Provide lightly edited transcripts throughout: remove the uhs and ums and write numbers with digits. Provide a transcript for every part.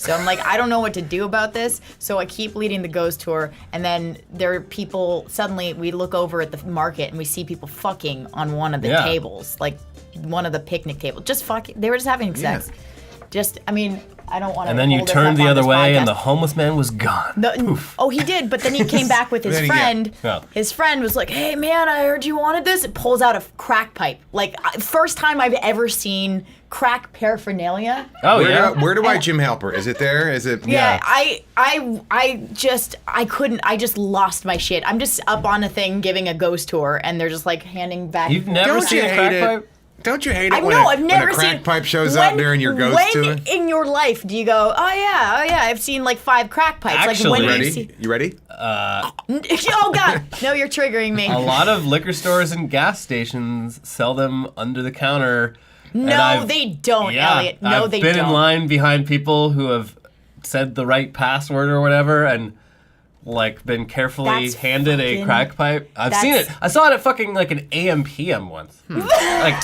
So I'm like, I don't know what to do about this. So I keep leading the ghost tour, and then there are people, suddenly we look over at the market and we see people fucking on one of the tables, like one of the picnic tables. Just fucking, they were just having sex. Just, I mean, I don't want to. And then you turned the other way, and the homeless man was gone. Oh, he did, but then he came back with his friend. His friend was like, "Hey, man, I heard you wanted this." It pulls out a crack pipe. Like, first time I've ever seen crack paraphernalia. Oh, where do I Jim Halper? Is it there? Is it? Yeah, I couldn't. I just lost my shit. I'm just up on a thing giving a ghost tour, and they're just like handing back. You've never seen a crack pipe? Don't you hate it when a crack pipe shows up during your ghost tour? When in your life do you go, oh yeah, I've seen like 5 crack pipes. Actually, like, you ready? Oh God, no, you're triggering me. A lot of liquor stores and gas stations sell them under the counter. No, they don't, Eliot. No, they don't. I've been in line behind people who have said the right password or whatever, and like been carefully handed a crack pipe. I've seen it. I saw it at fucking like an AM PM once. Like,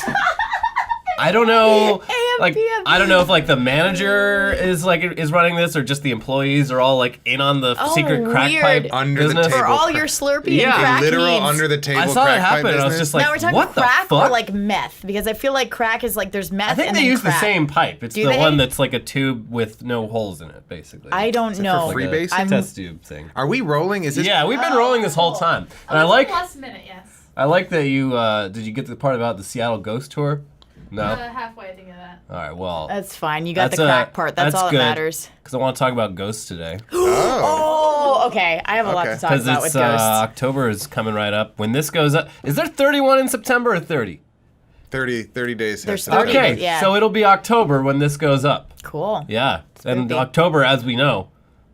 I don't know. Like, I don't know if like the manager is running this, or just the employees are all like in on the secret crack pipe under business. the table. For all your Slurpee and crack literal needs. under the table. I saw crack it happen, pipe and I was just like, now we're talking what crack the fuck? or like meth? Because I feel like crack is like there's meth. I think and they then use crack. the same pipe. It's the one that's like a tube with no holes in it, basically. I don't know. For freebase? Like a test tube thing. Are we rolling? Is this? Yeah, we've been rolling this whole time, and I like. Last minute, yes. I like that you did. You get to the part about the Seattle Ghost Tour? No. Halfway, I think of that. All right. Well. That's fine. You got the crack part. That's all that matters. Because I want to talk about ghosts today. Oh, okay. I have a lot to talk about with ghosts. October is coming right up. When this goes up, is there 31 in September or 30? 30 days. There's 30 okay, days, yeah. So it'll be October when this goes up. Cool. Yeah, and October, as we know,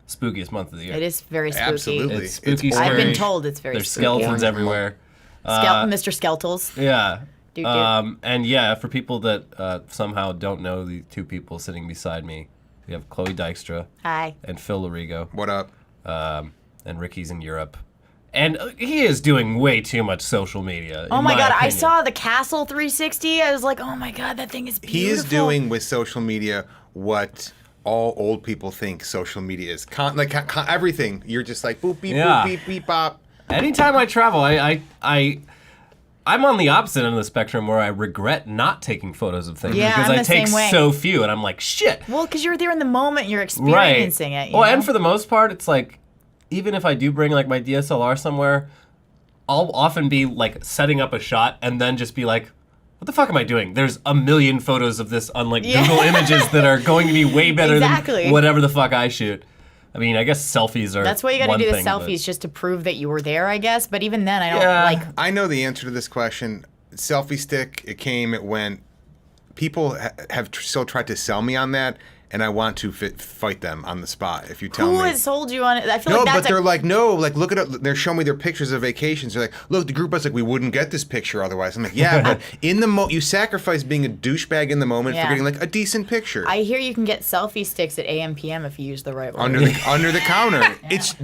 spookiest month of the year. It is very spooky. Absolutely. It's spooky. Scary. I've been told it's very There's spooky. skeletons everywhere. Mr. Skeltles. Yeah. Dude. And yeah, for people that somehow don't know the two people sitting beside me, we have Chloe Dykstra. Hi. And Phil Larigo. What up? And Ricky's in Europe. And he is doing way too much social media. Oh my God, opinion. I saw the Castle 360. I was like, oh my God, that thing is beautiful. He is doing with social media what all old people think social media is. Everything. You're just like boop, beep, boop, beep, beep, bop. Anytime I travel, I'm on the opposite end of the spectrum where I regret not taking photos of things because I take so few, and I'm like, shit. Well, because you're there in the moment, you're experiencing it. Well, and for the most part, it's like, even if I do bring like my DSLR somewhere, I'll often be like setting up a shot and then just be like, what the fuck am I doing? There's a million photos of this on like Google Images that are going to be way better than whatever the fuck I shoot. I mean, I guess selfies are. That's why you got to do the selfies, just to prove that you were there, I guess. But even then, I don't like. I know the answer to this question. Selfie stick. It came. It went. People have still tried to sell me on that, and I want to fight them on the spot. If you tell me who has sold you on it, I feel no, like that's but they're like, no, like look at it. They're showing me their pictures of vacations. They're like, look, the group was like, we wouldn't get this picture otherwise. I'm like, yeah, but in the you sacrifice being a douchebag in the moment for getting like a decent picture. I hear you can get selfie sticks at AM/PM if you use the right one. Under the counter. It's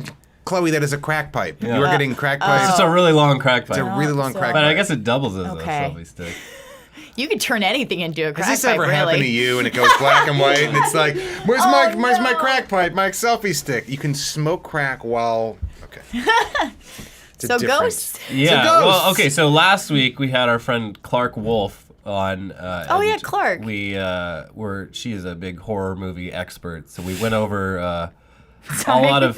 Chloe. That is a crack pipe. You are getting crack pipes. It's just a really long crack pipe. It's a really long crack pipe. But I guess it doubles as a selfie stick. You could turn anything into a crack pipe. Has this ever happened to you and it goes black and white and it's like, where's my crack pipe, my selfie stick? You can smoke crack while, okay. So ghosts? Yeah, well, okay, so last week we had our friend Clark Wolf on. Clark. She is a big horror movie expert, so we went over a lot of,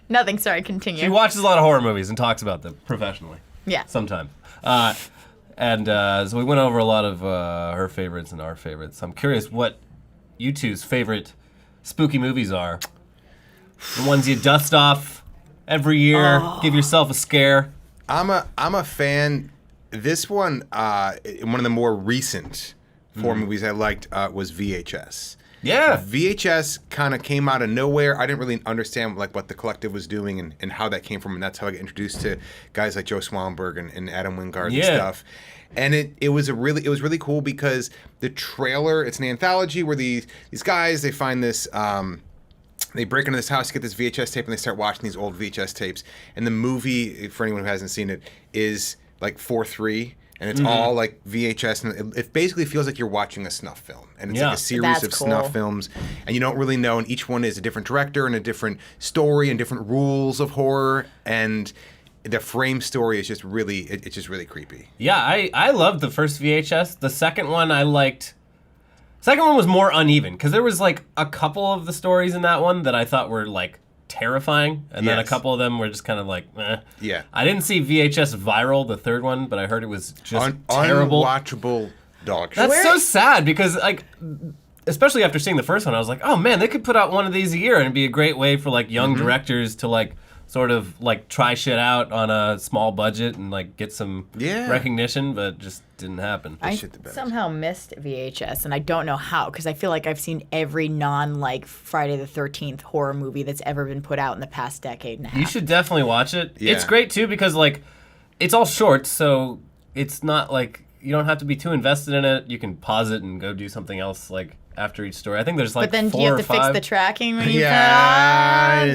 Nothing, sorry, continue. She watches a lot of horror movies and talks about them professionally. Yeah. Sometimes. And so we went over a lot of her favorites and our favorites. I'm curious what you two's favorite spooky movies are. The ones you dust off every year, give yourself a scare. I'm a fan. This one of the more recent horror movies I liked was VHS. Yeah. VHS kind of came out of nowhere. I didn't really understand like what the collective was doing and how that came from, and that's how I got introduced to guys like Joe Swanberg and Adam Wingard and stuff. And it was really cool because the trailer, it's an anthology where these guys, they find this they break into this house, get this VHS tape, and they start watching these old VHS tapes. And the movie, for anyone who hasn't seen it, is like 4:3. And it's all like VHS, and it basically feels like you're watching a snuff film. And it's like a series That's of cool. snuff films, and you don't really know, and each one is a different director and a different story and different rules of horror, and the frame story is just really, it's just really creepy. Yeah, I loved the first VHS. The second one I liked. Second one was more uneven, because there was like a couple of the stories in that one that I thought were like terrifying, and then a couple of them were just kind of like, eh. Yeah. I didn't see VHS Viral, the third one, but I heard it was just terrible. Unwatchable dog shit. That's so sad, because like, especially after seeing the first one, I was like, oh man, they could put out one of these a year, and it'd be a great way for like young directors to like sort of like try shit out on a small budget and like get some recognition, but it just didn't happen. I somehow missed VHS, and I don't know how, because I feel like I've seen every like Friday the 13th horror movie that's ever been put out in the past decade and a half. You should definitely watch it. Yeah. It's great too, because like it's all short, so it's not like you don't have to be too invested in it. You can pause it and go do something else like after each story. I think there's like But then 4 do you or have to 5. fix the tracking when you Yeah,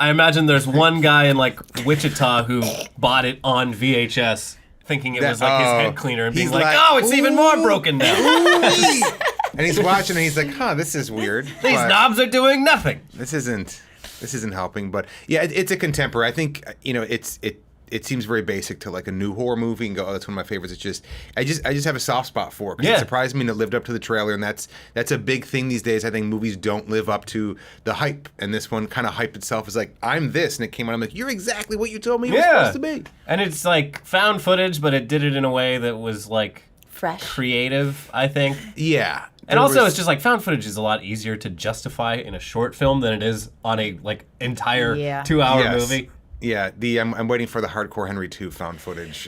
I imagine there's one guy in like Wichita who bought it on VHS thinking it was like his head cleaner and being He's like, like, oh, it's even more broken now. And he's watching and he's like, huh, this is weird. These but knobs are doing nothing. This isn't helping, but yeah, it's a contemporary. I think, it seems very basic to like a new horror movie and go, oh, that's one of my favorites. It's just I just have a soft spot for it, because it surprised me and it lived up to the trailer, and that's a big thing these days. I think movies don't live up to the hype, and this one kind of hyped itself as like, I'm this, and it came out, I'm like, you're exactly what you told me it was supposed to be. And it's like found footage, but it did it in a way that was like fresh, creative, I think. Yeah. And also, it's just like found footage is a lot easier to justify in a short film than it is on a like entire 2-hour movie. Yeah, I'm waiting for the Hardcore Henry 2 found footage.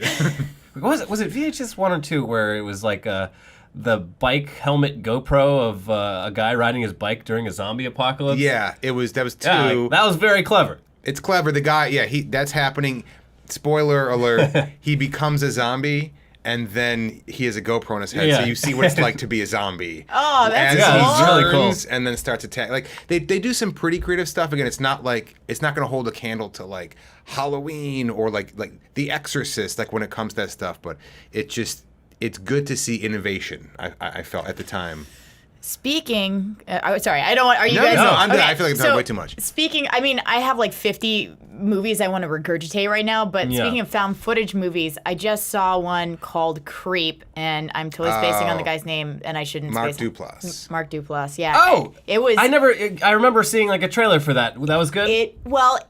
Was it VHS 1 or 2 where it was like the bike helmet GoPro of a guy riding his bike during a zombie apocalypse? Yeah, that was 2. Yeah, like, that was very clever. It's clever. The guy, that's happening. Spoiler alert, he becomes a zombie. And then he has a GoPro on his head, so you see what it's like to be a zombie. Oh, that's he really cool. And then starts attacking. Like they do some pretty creative stuff. Again, it's not going to hold a candle to like Halloween or like The Exorcist, like when it comes to that stuff. But it's good to see innovation. I felt at the time. Speaking, sorry, I don't want. Are you guys? No, okay, I feel like I'm talking way too much. Speaking, I mean, I have like 50 movies I want to regurgitate right now. But speaking of found footage movies, I just saw one called Creep, and I'm totally spacing on the guy's name, and I shouldn't. Mark space Duplass. Mark Duplass. Yeah. Oh, it was. I remember seeing like a trailer for that. That was good.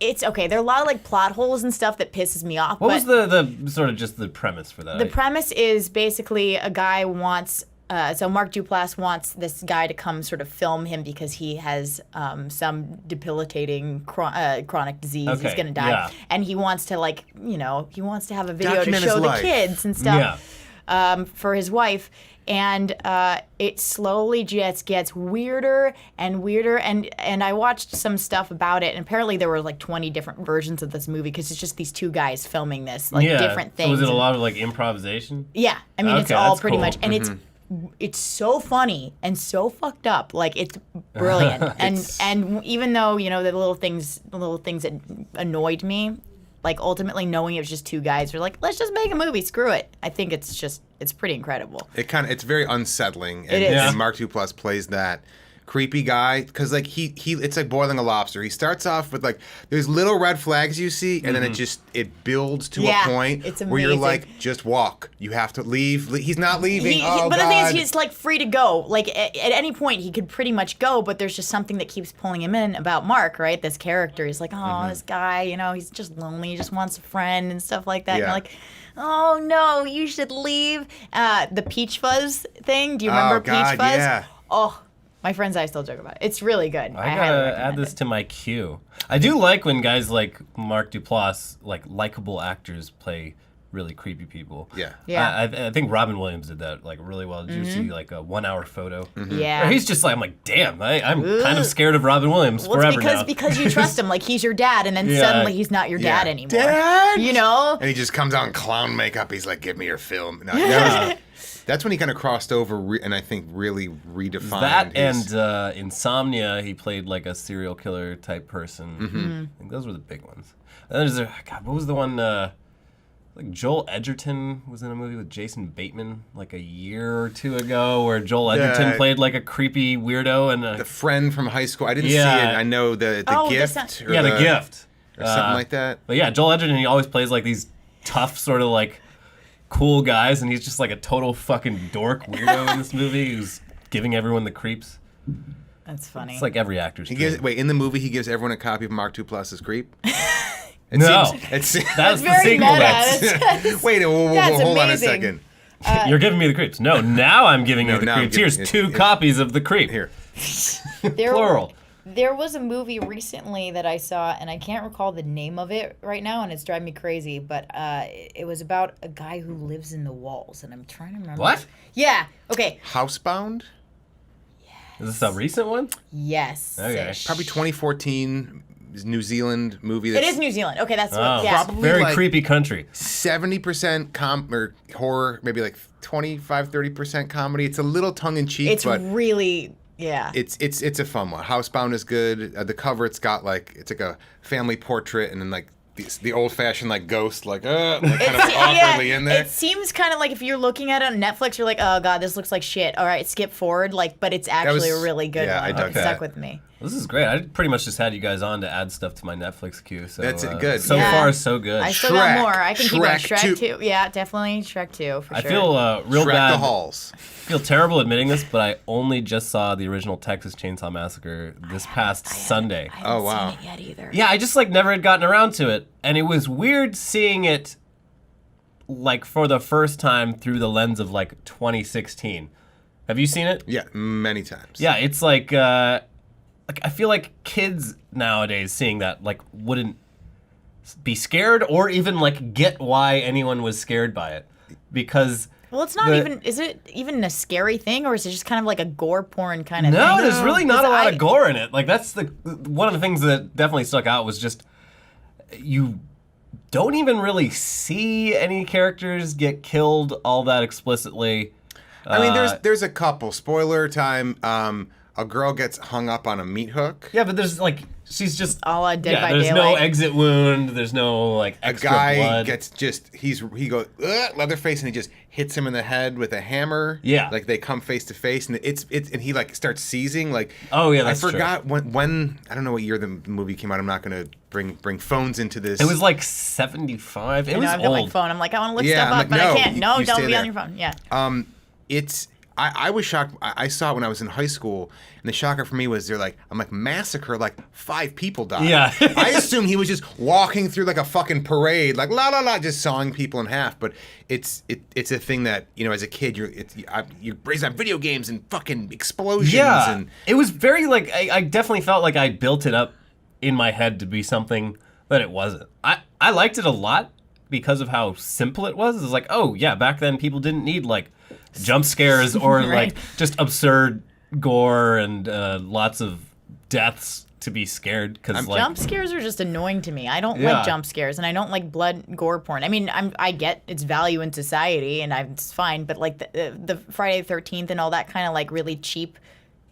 It's okay. There are a lot of like plot holes and stuff that pisses me off. What was the sort of just the premise for that? The premise is basically a guy wants. So Mark Duplass wants this guy to come sort of film him because he has some debilitating chronic disease. He's going to die. And he wants to he wants to have a video Document to show his the life. kids and stuff for his wife. And it slowly just gets weirder and weirder. And I watched some stuff about it, and apparently there were like 20 different versions of this movie because it's just these two guys filming this, like different things. So was it a lot of like improvisation? Yeah. I mean, it's all pretty cool. much. And it's so funny and so fucked up. Like, it's brilliant. And even though, the little things that annoyed me, like ultimately knowing it was just two guys were like, let's just make a movie, screw it. I think it's pretty incredible. It's very unsettling. It is. And Mark Duplass plays that creepy guy, because like he it's like boiling a lobster. He starts off with like there's little red flags you see, and then it builds to a point where you're like, just walk. You have to leave. He's not leaving. But the thing is, he's like free to go. Like at any point he could pretty much go, but there's just something that keeps pulling him in about Mark, right? This character. He's like, this guy, he's just lonely. He just wants a friend and stuff like that. And you're like, oh no, you should leave. The Peach Fuzz thing. Do you remember Peach Fuzz? Yeah. Oh. My friends and I still joke about it. It's really good. I gotta add this to my queue. I do like when guys like Mark Duplass, like likable actors, play really creepy people. Yeah. I think Robin Williams did that like really well. Did you see like a 1 hour photo? Yeah. Where he's just like, I'm like, damn, I'm kind of scared of Robin Williams forever now. Because you trust him, like he's your dad, and then suddenly he's not your dad anymore. Dad! And he just comes out in clown makeup. He's like, give me your film. No, that's when he kind of crossed over and I think really redefined that and Insomnia, he played like a serial killer type person. I think those were the big ones. And then there's what was the one Like Joel Edgerton was in a movie with Jason Bateman like a year or two ago, where Joel Edgerton played like a creepy weirdo and the friend from high school. I didn't see it. I know the gift. The gift or something like that. But yeah, Joel Edgerton, he always plays like these tough sort of like cool guys, and he's just like a total fucking dork weirdo in this movie who's giving everyone the creeps. That's funny. It's like every actor's dream. In the movie, he gives everyone a copy of Mark II Plus's Creep. That's the sequel. Wait, hold on a second. You're giving me the creeps. No, now I'm giving you the creeps. Here's two copies of the creep. Here. Plural. There was a movie recently that I saw, and I can't recall the name of it right now, and it's driving me crazy, but it was about a guy who lives in the walls, and I'm trying to remember. What? Yeah. Okay. Housebound? Is this a recent one? Yes. Okay. Probably 2014 New Zealand movie. It is New Zealand. Okay, that's what. Yeah. Probably very like creepy country. 70% or horror, maybe like 25-30% comedy. It's a little tongue in cheek, It's but really. Yeah. it's a fun one. Housebound is good. The cover, it's like a family portrait, and then like the old fashioned like ghost like kind of awkwardly in there. It seems kind of like if you're looking at it on Netflix, you're like, oh god, this looks like shit. All right, skip forward. But it's actually a really good one. I dug It that. stuck with me. This is great. I pretty much just had you guys on to add stuff to my Netflix queue. So That's good. So far, so good. I still got more. I can keep on Shrek Shrek 2. 2. Yeah, definitely Shrek 2 for sure. I feel real Shrek bad. the Halls. I feel terrible admitting this, but I only just saw the original Texas Chainsaw Massacre this past Sunday. I haven't seen it yet either. Yeah, I just never had gotten around to it, and it was weird seeing it for the first time through the lens of 2016. Have you seen it? Yeah, many times. Yeah, it's I feel like kids nowadays seeing that wouldn't be scared or even get why anyone was scared by it, because well, it's not even. Is it even a scary thing, or is it just kind of like a gore porn kind of thing? No, there's really not a lot of gore in it. That's one of the things that definitely stuck out was just you don't even really see any characters get killed all that explicitly. I mean, there's a couple. Spoiler time. A girl gets hung up on a meat hook. Yeah, but there's she's just all dead by there's daylight. no exit wound. There's no extra a guy blood. gets he goes Leatherface, and he just hits him in the head with a hammer. Yeah, they come face to face, and and he starts seizing. Oh yeah, that's I forgot when I don't know what year the movie came out. I'm not gonna bring phones into this. It was 75. It was I've old. got my phone. I'm I want to look Yeah, stuff I'm up, but no, I can't. No, you don't stay be there. on your phone. Yeah. I was shocked. I saw it when I was in high school, and the shocker for me was massacre, 5 people died. Yeah. I assumed he was just walking through a fucking parade, la la la, just sawing people in half. But it's a thing that as a kid you're raised on video games and fucking explosions. Yeah, and it was very I definitely felt like I built it up in my head to be something that it wasn't. I liked it a lot because of how simple it was. It was oh yeah, back then people didn't need jump scares or Right. just absurd gore and lots of deaths to be scared because Jump scares are just annoying to me. I don't Yeah. like jump scares, and I don't like blood gore porn. I mean, I get its value in society, and it's fine, but the Friday the 13th and all that kind of really cheap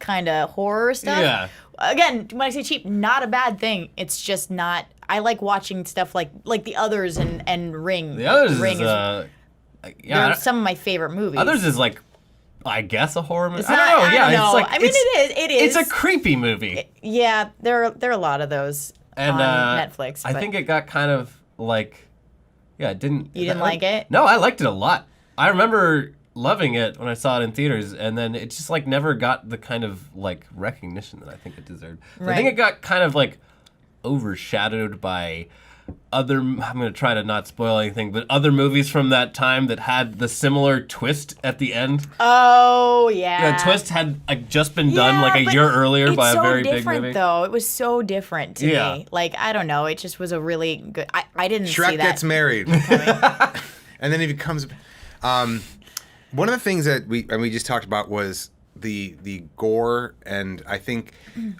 kind of horror stuff. Yeah. Again, when I say cheap, not a bad thing. It's just not. I like watching stuff like The Others and Ring. The Others Ring yeah, they're some of my favorite movies. Others is I guess a horror movie. It's I don't know. not- I Yeah, don't know. it's I mean, it is. It's a creepy movie. Yeah, there are a lot of those And on Netflix. I but think it got kind of it didn't. You didn't like it? No, I liked it a lot. I remember loving it when I saw it in theaters, and then it just never got the kind of recognition that I think it deserved. So I think Right. it got kind of overshadowed by other. I'm gonna try to not spoil anything, but other movies from that time that had the similar twist at the end. Oh yeah. The twist had just been done a but year earlier by a it's very so big different, movie. though. It was so different to Yeah. me. I don't know. It just was a really good. I didn't see Shrek that. gets married, and then he becomes. One of the things that we just talked about was the gore, and I think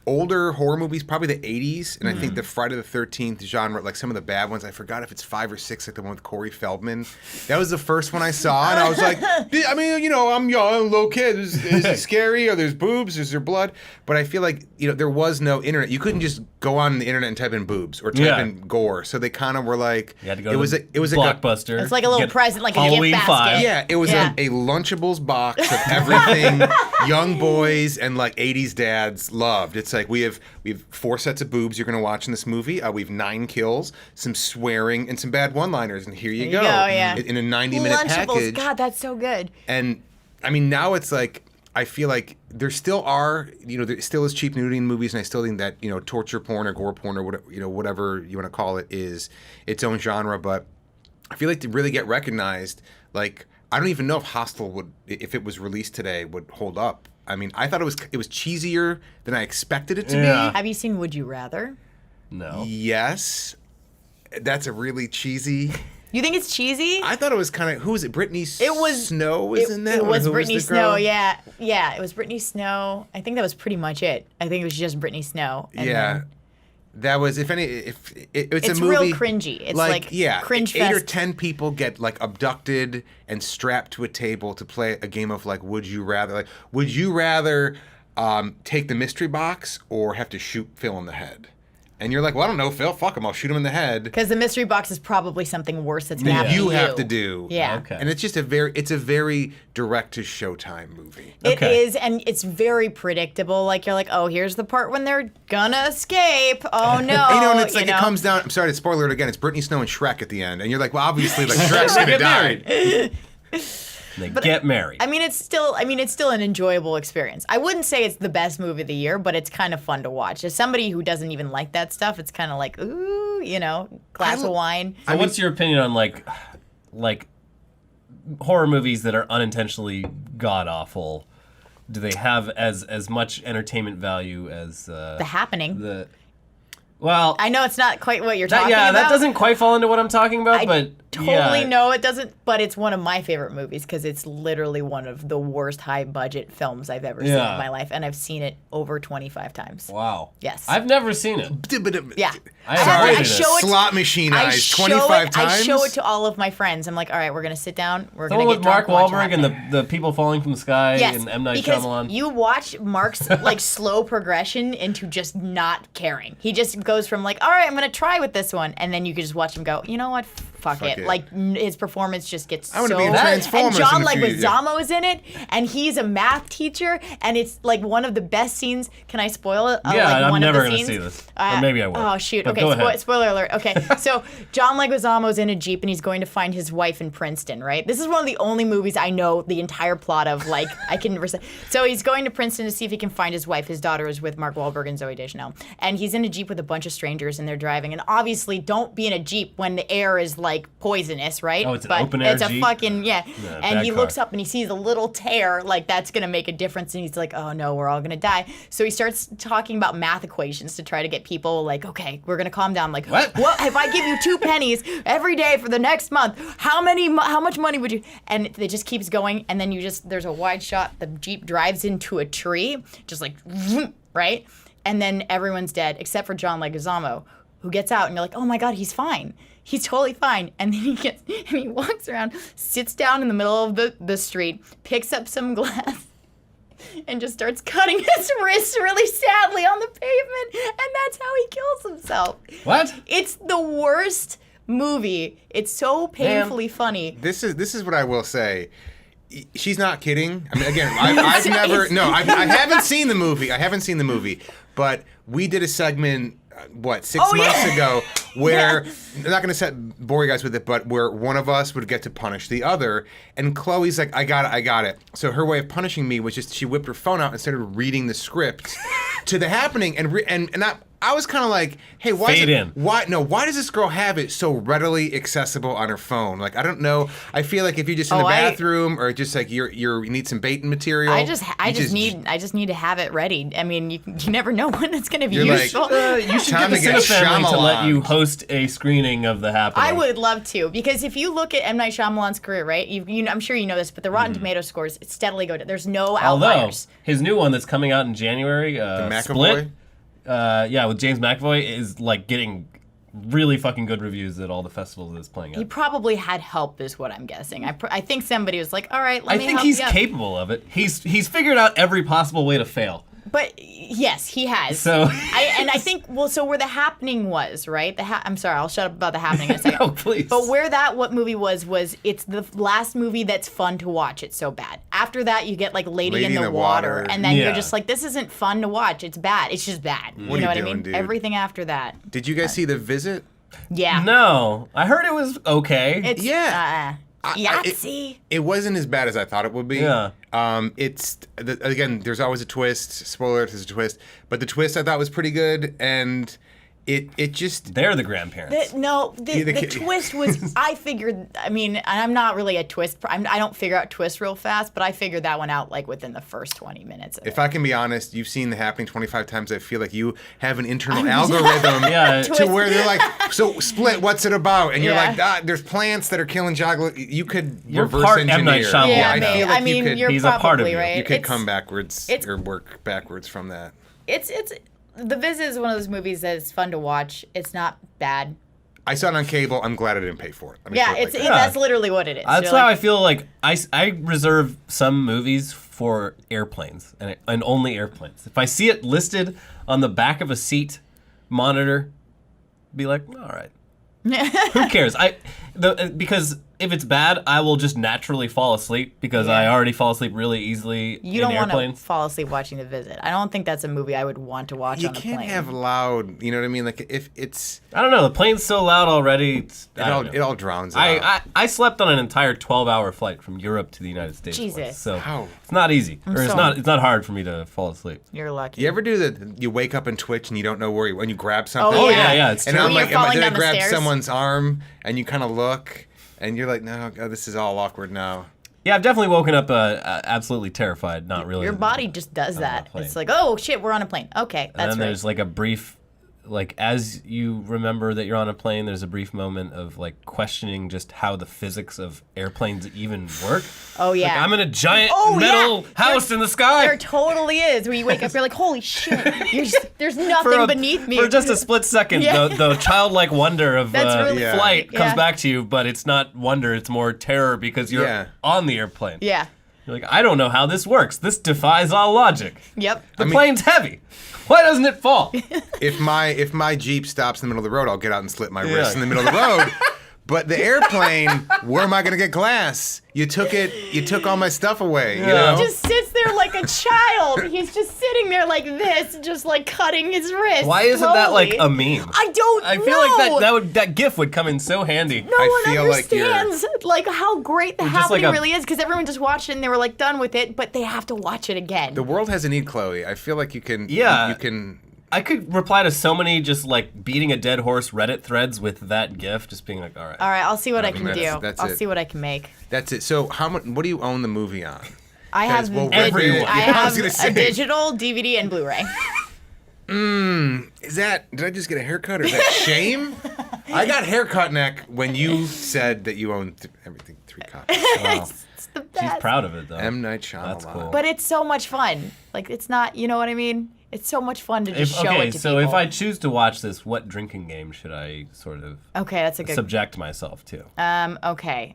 older horror movies, probably the 80s, and I think the Friday the 13th genre, like some of the bad ones, I forgot if it's 5 or 6, like the one with Corey Feldman. That was the first one I saw, and I was like, I mean, you know, I'm young, little kid. Is it scary? Or there's boobs? Is there blood? But I feel like, you know, there was no internet. You couldn't just go on the internet and type in boobs or type in gore. So they kind of were like, you had to go it was a Blockbuster. It's like a little present, like Halloween a gift basket. 5. Yeah, it was a Lunchables box of everything young boys and like 80s dads loved. It's like we have 4 sets of boobs you're going to watch in this movie. We have 9 kills, some swearing, and some bad one-liners. And here you go. In a 90-minute package. God, that's so good. And I mean, now it's like, I feel like there still are, you know, there still is cheap nudity in movies, and I still think that, you know, torture porn or gore porn or whatever, you know, whatever you want to call it is its own genre. But I feel like to really get recognized, like, I don't even know if Hostel would, if it was released today, would hold up. I mean, I thought it was cheesier than I expected it to be. Have you seen Would You Rather? No. Yes. That's a really cheesy. You think it's cheesy? I thought it was kind of, who was it? Brittany Snow was in that? It was Who Brittany the Snow, girl? yeah. Yeah, it was Brittany Snow. I think that was pretty much it. I think it was just Brittany Snow. And then that was, if it's a movie. It's real cringy. It's like cringe 8 or fest. 10 people get like abducted and strapped to a table to play a game of like, would you rather? Like, would you rather take the mystery box or have to shoot Phil in the head? And you're like, well, I don't know, Phil. Fuck him. I'll shoot him in the head. Because the mystery box is probably something worse that's going to happen to you have to do. Yeah. Okay. And it's just a very direct to Showtime movie. It is, and it's very predictable. Like, you're like, oh, here's the part when they're gonna escape. Oh, no. You know, and it's like, it comes down, I'm sorry to spoiler it again, it's Brittany Snow and Shrek at the end. And you're like, well, obviously, like, Shrek's They gonna get die. married. They get married. I mean, it's still an enjoyable experience. I wouldn't say it's the best movie of the year, but it's kind of fun to watch. As somebody who doesn't even like that stuff, it's kind of like, ooh, you know, glass of wine. So what's your opinion on like horror movies that are unintentionally god awful? Do they have as much entertainment value as The Happening. Well, I know it's not quite what you're talking about. Yeah, that doesn't quite fall into what I'm talking about, but totally know it doesn't, but it's one of my favorite movies because it's literally one of the worst high budget films I've ever seen in my life, and I've seen it over 25 times. Wow. Yes. I've never seen it. Yeah. I show it. Slot machine eyes 25 times. I show it to all of my friends. I'm like, all right, we're gonna sit down. We're The gonna one get with Mark drunk, watch Wahlberg and the people falling from the sky and M. Night because Shyamalan. you watch Mark's like slow progression into just not caring. He just goes from like, all right, I'm gonna try with this one, and then you can just watch him go, you know what? Fuck it. Like his performance just gets I want so. to be in Transformers. And John in a few years. Leguizamo is in it, and he's a math teacher, and it's like one of the best scenes. Can I spoil it? Yeah, like, I'm one never of the gonna scenes? see this, or maybe I will. Oh shoot! But Okay, go ahead. spoiler alert. Okay, so John Leguizamo's in a Jeep, and he's going to find his wife in Princeton. Right. This is one of the only movies I know the entire plot of. Like I can. So he's going to Princeton to see if he can find his wife. His daughter is with Mark Wahlberg and Zooey Deschanel, and he's in a Jeep with a bunch of strangers, and they're driving. And obviously, don't be in a Jeep when the air is like poisonous, right? Oh, it's an open air It's a Jeep? fucking and he car. looks up and he sees a little tear, like that's gonna make a difference, and he's like, oh no, we're all gonna die. So he starts talking about math equations to try to get people like, okay, we're gonna calm down. Like, what? If I give you 2 pennies every day for the next month, how much money would you? And it just keeps going, and then there's a wide shot. The Jeep drives into a tree, just like, right, and then everyone's dead except for John Leguizamo, who gets out, and you're like, oh my god, he's fine. He's totally fine. And then he walks around, sits down in the middle of the street, picks up some glass, and just starts cutting his wrists really sadly on the pavement. And that's how he kills himself. What? It's the worst movie. It's so painfully funny. This is what I will say. She's not kidding. I mean, again, I've never. No, I haven't seen the movie. I haven't seen the movie. But we did a segment, 6 months ago, where I'm not going to bore you guys with it, but where one of us would get to punish the other, and Chloe's like, I got it. So her way of punishing me was just she whipped her phone out and started reading the script to The Happening, and I was kind of like, hey, why does this girl have it so readily accessible on her phone? Like, I don't know. I feel like if you're just in the bathroom or just like you need some baiting material. I just need to have it ready. I mean, you never know when it's going to be useful. You should get the Cinefamily to let you host a screening of The Happening. I would love to, because if you look at M. Night Shyamalan's career, right? I'm sure you know this, but the Rotten Tomato scores steadily go down. There's no outliers. Although his new one that's coming out in January, the McAvoy? Split. With James McAvoy is like getting really fucking good reviews at all the festivals it's playing at. He probably had help, is what I'm guessing. I think somebody was like, "All right, let me help you." I think he's capable of it. He's figured out every possible way to fail. But yes, he has. So I think so where The Happening was, right? I'm sorry, I'll shut up about The Happening in a second. No, please. But what movie was it's the last movie that's fun to watch. It's so bad. After that, you get like Lady in the Water, and then you're just like, this isn't fun to watch. It's bad. It's just bad. You know what I mean? Dude? Everything after that. Did you guys see The Visit? Yeah. No, I heard it was okay. It's It wasn't as bad as I thought it would be. Yeah. Again, there's always a twist. Spoiler, there's a twist. But the twist I thought was pretty good, and it just... They're the grandparents. The twist was, I figured, I mean, and I'm not really a twist, I don't figure out twists real fast, but I figured that one out like within the first 20 minutes of it. If I can be honest, you've seen The Happening 25 times. I feel like you have an internal algorithm to where they're like, so Split, what's it about? And you're like, there's plants that are killing joggler. You could reverse part engineer. M. Night Shyamalan. Yeah, I feel like you're he's a part of probably you. right. You could come backwards or work backwards from that. It's The Visit is one of those movies that is fun to watch. It's not bad. I saw it on cable. I'm glad I didn't pay for it. That's literally what it is. That's how I feel like I reserve some movies for airplanes and only airplanes. If I see it listed on the back of a seat monitor, be like, all right. Who cares? Because if it's bad, I will just naturally fall asleep because I already fall asleep really easily in airplanes. You don't want to fall asleep watching The Visit. I don't think that's a movie I would want to watch on a plane. You can't have loud, you know what I mean? Like if it's... I don't know. The plane's so loud already. It all drowns out. I slept on an entire 12-hour flight from Europe to the United States. Jesus. Once, so How? It's not easy. It's not hard for me to fall asleep. You're lucky. You ever do that? You wake up and twitch and you don't know when you grab something? Oh, yeah. It's and true. I'm like, did I grab stairs? someone's arm? And you kind of look, and you're like, no, God, this is all awkward now. Yeah, I've definitely woken up absolutely terrified. Not really. Your body just does that. It's like, oh shit, we're on a plane. Okay, that's right. And then there's like a brief, like as you remember that you're on a plane, there's a brief moment of like questioning just how the physics of airplanes even work. Oh yeah. Like, I'm in a giant metal house in the sky. There totally is. When you wake up, you're like, holy shit. There's nothing beneath me. For just a split second, the childlike wonder of flight comes back to you, but it's not wonder, it's more terror because you're on the airplane. Yeah. You're like, I don't know how this works. This defies all logic. Yep. The plane's heavy. Why doesn't it fall? If my Jeep stops in the middle of the road, I'll get out and slit my wrist in the middle of the road. But the airplane, where am I going to get glass? You took all my stuff away. You know? He just sits there like a child. He's just sitting there like this, just like cutting his wrist. Why isn't that like a meme? I don't know. I feel like that GIF would come in so handy. No one understands like how great The Happening really is, because everyone just watched it and they were like done with it, but they have to watch it again. The world has a need, Chloe. I feel like you can. Yeah. You can. I could reply to so many just like beating a dead horse Reddit threads with that GIF, just being like, all right. All right, I'll see what I can do. I'll see what I can make. That's it. So how much? What do you own the movie on? I have a digital, DVD, and Blu-ray. Is that? Did I just get a haircut, or is that shame? I got haircut neck when you said that you own everything 3 copies. Wow. It's the best. She's proud of it though. M. Night Shyamalan. That's cool. But it's so much fun. Like it's not. You know what I mean? It's so much fun to just show it to people. So if I choose to watch this, what drinking game should I sort of that's a good subject myself to? Okay.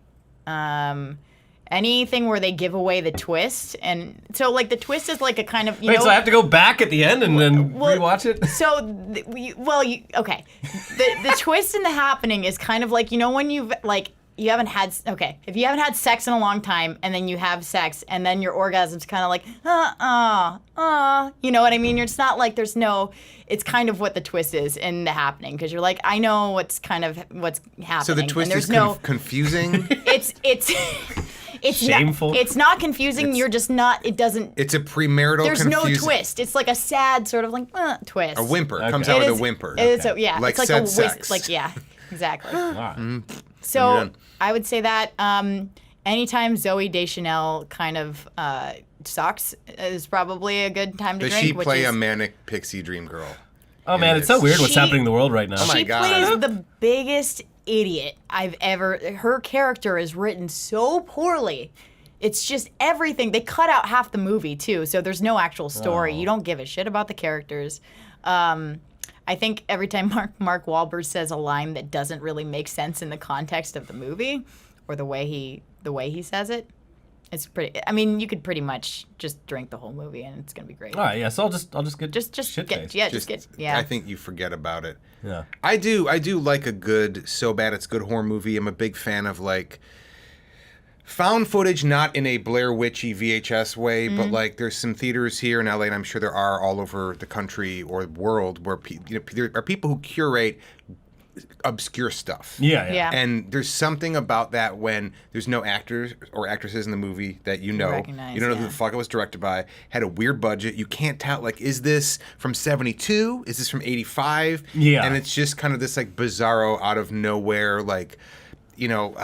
Anything where they give away the twist, and so like the twist is like a kind of so I have to go back at the end and then rewatch it. So the twist in The Happening is kind of like when you haven't had if you haven't had sex in a long time and then you have sex and then your orgasm's kind of like you know what I mean? It's not like it's kind of what the twist is in The Happening, because you're like, I know what's happening. So the twist is confusing. It's shameful. It's not confusing. You're just not. It doesn't. It's a premarital. There's no twist. It's like a sad sort of like twist. A whimper comes out with a whimper. It's yeah. Like it's like said a sex. like yeah, exactly. Right. So I would say that anytime Zooey Deschanel kind of sucks is probably a good time to Does drink. she play a manic pixie dream girl? Oh man, it's so weird what's happening in the world right now. Oh my She God. plays the biggest idiot I've ever. Her character is written so poorly. It's just everything. They cut out half the movie too, so there's no actual story. You don't give a shit about the characters. I think every time Mark Wahlberg says a line that doesn't really make sense in the context of the movie, or the way he says it, it's pretty. I mean, you could pretty much just drink the whole movie and it's gonna be great. All right, yeah. So I'll just get Just shit-faced. yeah. I think you forget about it. Yeah. I do like a good so bad it's good horror movie. I'm a big fan of like found footage, not in a Blair Witchy VHS way, but like there's some theaters here in LA, and I'm sure there are all over the country or world where there are people who curate obscure stuff. Yeah. And there's something about that when there's no actors or actresses in the movie that you know. recognize, You don't know who yeah. the fuck it was directed by. Had a weird budget. You can't tell, like, is this from 72? Is this from 85? Yeah. And it's just kind of this, like, bizarro out of nowhere, like, you know,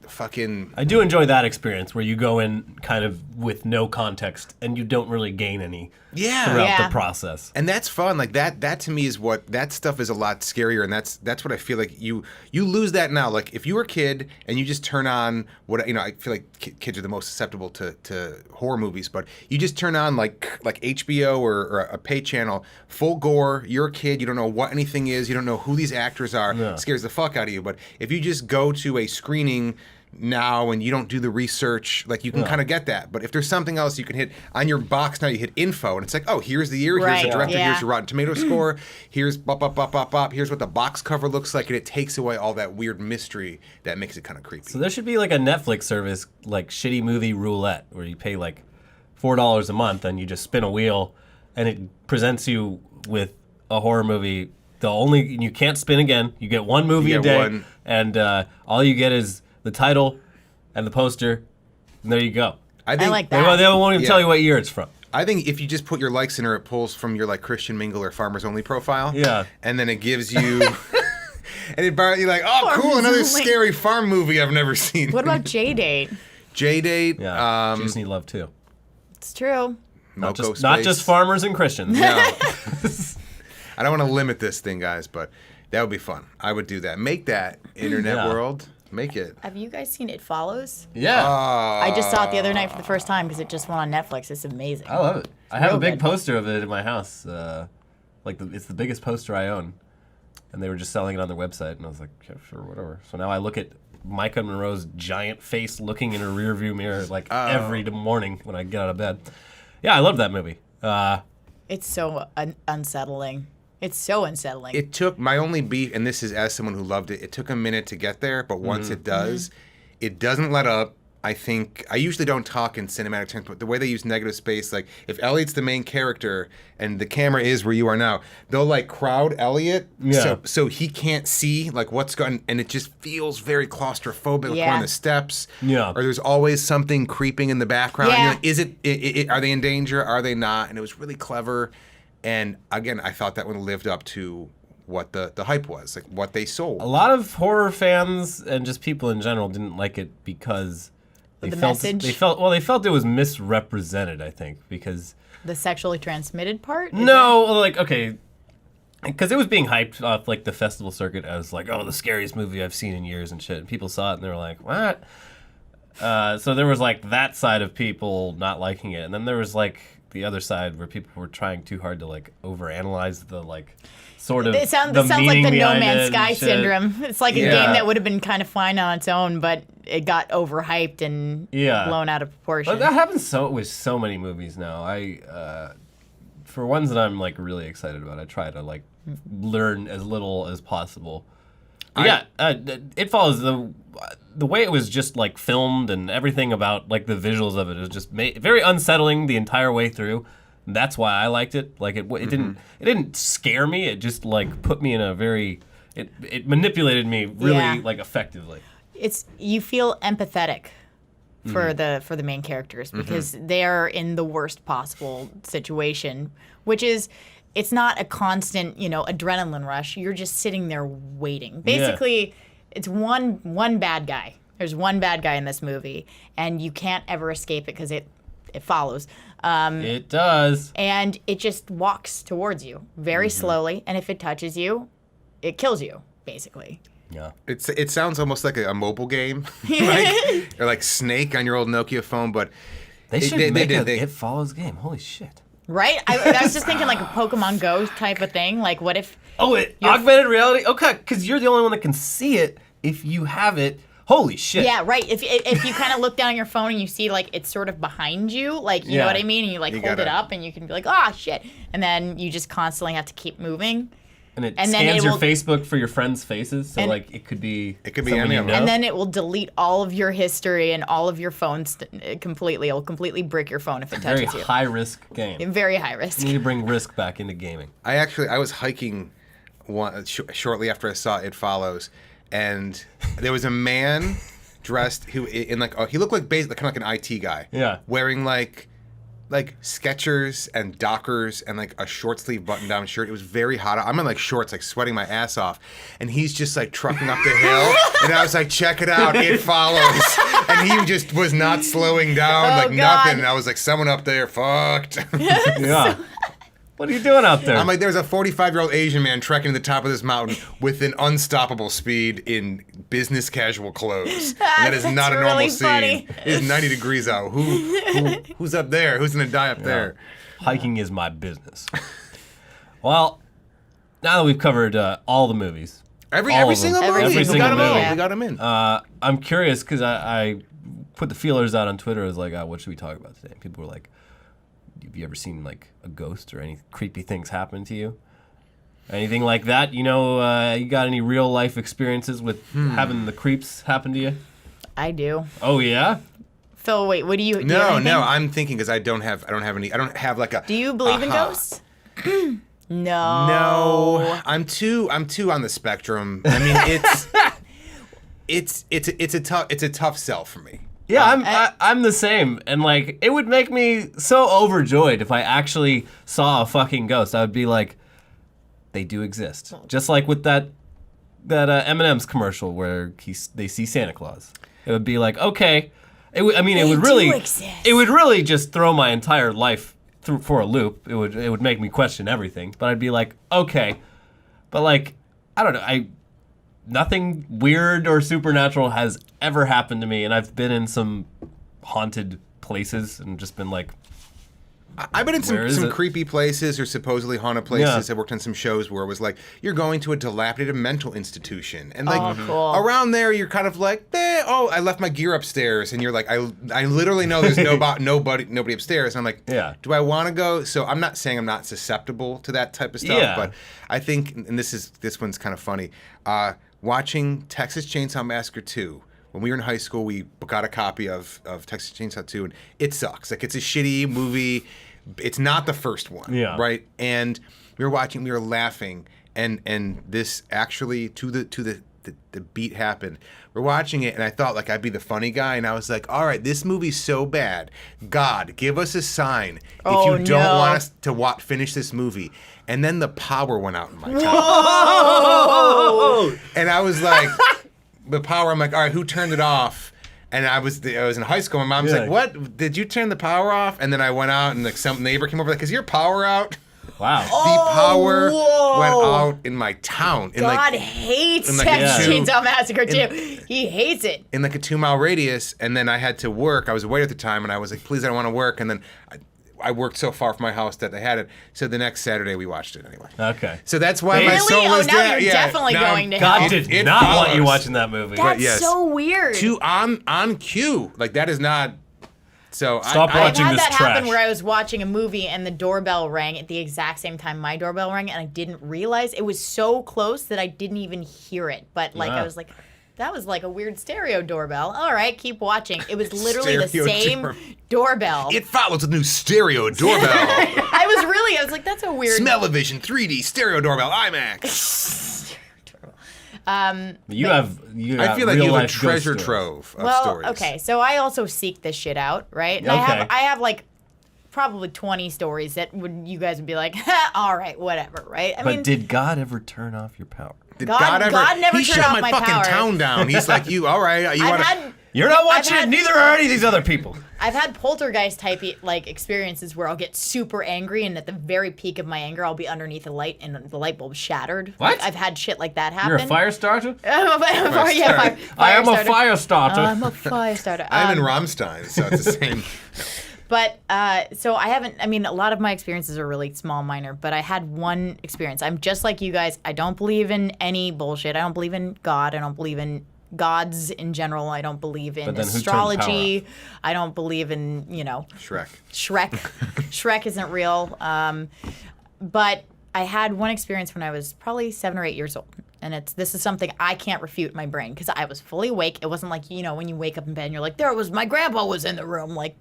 fucking... I do enjoy that experience where you go in kind of with no context and you don't really gain any throughout Yeah. the process. And that's fun. Like that to me is what that stuff is a lot scarier, and that's what I feel like you lose that now. Like if you were a kid and you just turn on what I feel like kids are the most susceptible to horror movies, but you just turn on like HBO or a pay channel, full gore. You're a kid, you don't know what anything is, you don't know who these actors are. Yeah. It scares the fuck out of you. But if you just go to a screening now and you don't do the research, like you can kind of get that. But if there's something else you can hit on your box now, you hit info and it's like, oh, here's the year, here's Right, the director, yeah. here's your Rotten Tomato score, here's bop, bop, bop, bop, bop, here's what the box cover looks like, and it takes away all that weird mystery that makes it kind of creepy. So there should be like a Netflix service like Shitty Movie Roulette where you pay like $4 a month and you just spin a wheel and it presents you with a horror movie. You can't spin again. You get one movie You a get day, one. and all you get is the title and the poster, and there you go. I think like They that. won't even tell you what year it's from. I think if you just put your likes in her, it pulls from your like Christian Mingle or Farmers Only profile. Yeah. And then it gives you, and you're like, oh, cool, Farmers another Only. scary farm movie I've never seen. What about J-Date? J-Date? Yeah, you just need love too. It's true. Not Moco just Space. farmers and Christians. No. I don't want to limit this thing, guys, but that would be fun. I would do that. Make that internet Yeah. world. Make it. Have you guys seen It Follows? Yeah. I just saw it the other night for the first time because it just went on Netflix. It's amazing. I love it. I have a real big good. poster of it in my house. It's the biggest poster I own, and they were just selling it on their website, and I was like, yeah, sure, whatever. So now I look at Micah Monroe's giant face looking in her rearview mirror like every morning when I get out of bed. Yeah, I love that movie. It's so unsettling. It's so unsettling. It took my only beef, and this is as someone who loved it, it took a minute to get there, but once it does, it doesn't let up. I think, I usually don't talk in cinematic terms, but the way they use negative space, like if Elliot's the main character and the camera is where you are now, they'll like crowd Elliot so he can't see like what's going, and it just feels very claustrophobic. Like we're on the steps, or there's always something creeping in the background. Yeah. You're like, is it, are they in danger? Are they not? And it was really clever. And again, I thought that one lived up to what the hype was, like what they sold. A lot of horror fans and just people in general didn't like it because they felt it was misrepresented, I think, because the sexually transmitted part? because it was being hyped off like the festival circuit as like, oh, the scariest movie I've seen in years and shit. And people saw it and they were like, what? So there was like that side of people not liking it, and then there was like the other side where people were trying too hard to like overanalyze the like sort of It sounds the like meaning the No behind Man's it and Sky shit. syndrome. It's like a game that would have been kind of fine on its own, but it got overhyped and blown out of proportion. But that happens with so many movies now. For ones that I'm like really excited about, I try to like learn as little as possible. It follows the way it was just like filmed and everything about like the visuals of it is just very unsettling the entire way through. That's why I liked it. Like it didn't scare me. It just like put me in a very it manipulated me really like effectively. You feel empathetic for the main characters because they're in the worst possible situation, which is it's not a constant, adrenaline rush. You're just sitting there waiting. Basically, it's one bad guy. There's one bad guy in this movie, and you can't ever escape it because it follows. It does. And it just walks towards you very slowly, and if it touches you, it kills you, basically. Yeah. It sounds almost like a mobile game, or like Snake on your old Nokia phone, but They should make a It Follows game. Holy shit. Right? I was just thinking like a Pokemon Go type of thing. Like, what if... Oh, augmented reality? Okay, because you're the only one that can see it if you have it. Holy shit. Yeah, right. If you kind of look down your phone and you see, like, it's sort of behind you, like, you know what I mean? And you, like, hold it up and you can be like, shit. And then you just constantly have to keep moving. And it scans your Facebook for your friends' faces, so like it could be any of them. And then it will delete all of your history and all of your phones completely. It will completely brick your phone if it touches you. Very high risk game. Very high risk. You need to bring risk back into gaming. I was hiking shortly after I saw It Follows, and there was a man dressed he looked like basically kind of like an IT guy. Yeah. Wearing like Skechers and Dockers and like a short sleeve button down shirt. It was very hot. I'm in like shorts, like sweating my ass off. And he's just like trucking up the hill. And I was like, check it out, It Follows. And he just was not slowing down, nothing. And I was like, someone up there fucked. Yeah. What are you doing out there? I'm like, there's a 45-year-old Asian man trekking to the top of this mountain with an unstoppable speed in business casual clothes. And that is not a normal really scene. funny. It's 90 degrees out. Who's up there? Who's gonna die up there? Hiking is my business. Well, now that we've covered all the movies, Every single movie. Every We single got 'em all. movie. We got 'em in. I'm curious because I put the feelers out on Twitter. I was like, what should we talk about today? And people were like, have you ever seen like a ghost or any creepy things happen to you? Anything like that? You got any real life experiences with having the creeps happen to you? I do. Oh yeah? Phil, wait, what do you... No, I'm thinking because I don't have like a... Do you believe in ghosts? No. No, I'm too on the spectrum. I mean, it's a tough sell for me. Yeah, I'm the same, and like it would make me so overjoyed if I actually saw a fucking ghost. I would be like, they do exist, just like with that M&M's commercial where they see Santa Claus. It would be like, okay, it would really just throw my entire life for a loop. It would make me question everything. But I'd be like, okay, but like I don't know, nothing weird or supernatural has ever happened to me, and I've been in some haunted places and just been like, I've been in some creepy places or supposedly haunted places. I worked on some shows where it was like, you're going to a dilapidated mental institution. And like cool. Around there, you're kind of like, I left my gear upstairs. And you're like, I literally know there's nobody upstairs. And I'm like, do I want to go? So I'm not saying I'm not susceptible to that type of stuff. But I think, and this one's kind of funny, watching Texas Chainsaw Massacre 2. When we were in high school, we got a copy of Texas Chainsaw 2, and it sucks. Like, it's a shitty movie. It's not the first one, right? And we were laughing, and this actually to the beat happened. We're watching it, and I thought like I'd be the funny guy, and I was like, all right, this movie's so bad. God, give us a sign if you don't want us to finish this movie. And then the power went out in my house. And I was like, the power, I'm like, all right, who turned it off? And I was in high school. My mom was like, what? Did you turn the power off? And then I went out, and like some neighbor came over, like, is your power out? Wow. The power went out in my town. God hates Texas Chainsaw Massacre too. He hates it. In like a 2-mile radius, and then I had to work. I was a waiter at the time, and I was like, please, I don't want to work. And then I worked so far from my house that they had it. So the next Saturday we watched it anyway. Okay. So that's why my soul was now you're definitely going to hell. God did not want you watching that movie. That's so weird. On cue. Like that is not. So stop watching this trash. I've had that happen where I was watching a movie and the doorbell rang at the exact same time my doorbell rang, and I didn't realize it was so close that I didn't even hear it. But like I was like, that was like a weird stereo doorbell. All right, keep watching. It was literally the same doorbell. It follows a new stereo doorbell. I was like, that's a weird. Smell-O-Vision 3D stereo doorbell IMAX. You have I feel like you have a real-life treasure ghost stories. trove of well, stories. okay, so I also seek this shit out, right? And Okay. I have like probably 20 stories that you guys would be like, all right, whatever, right? I But did God ever turn off your power? Did God never he turned shut off my my fucking power. town down. He's like, you, all right, you I've want to... had You're not watching had- it. Neither are any of these other people. I've had poltergeist type like experiences where I'll get super angry, and at the very peak of my anger, I'll be underneath a light and the light bulb shattered. What? Like, I've had shit like that happen. You're a fire starter? Yeah, I am a starter. fire starter. I'm a fire starter. I'm in Rammstein, so it's the same. But so I haven't. I mean, a lot of my experiences are really small, minor. But I had one experience. I'm just like you guys. I don't believe in any bullshit. I don't believe in God. I don't believe in gods in general. I don't believe in But then who turned astrology. I don't believe in Shrek. Shrek isn't real. But I had one experience when I was probably 7 or 8 years old. And this is something I can't refute in my brain because I was fully awake. It wasn't like, when you wake up in bed and you're like, my grandpa was in the room. Like,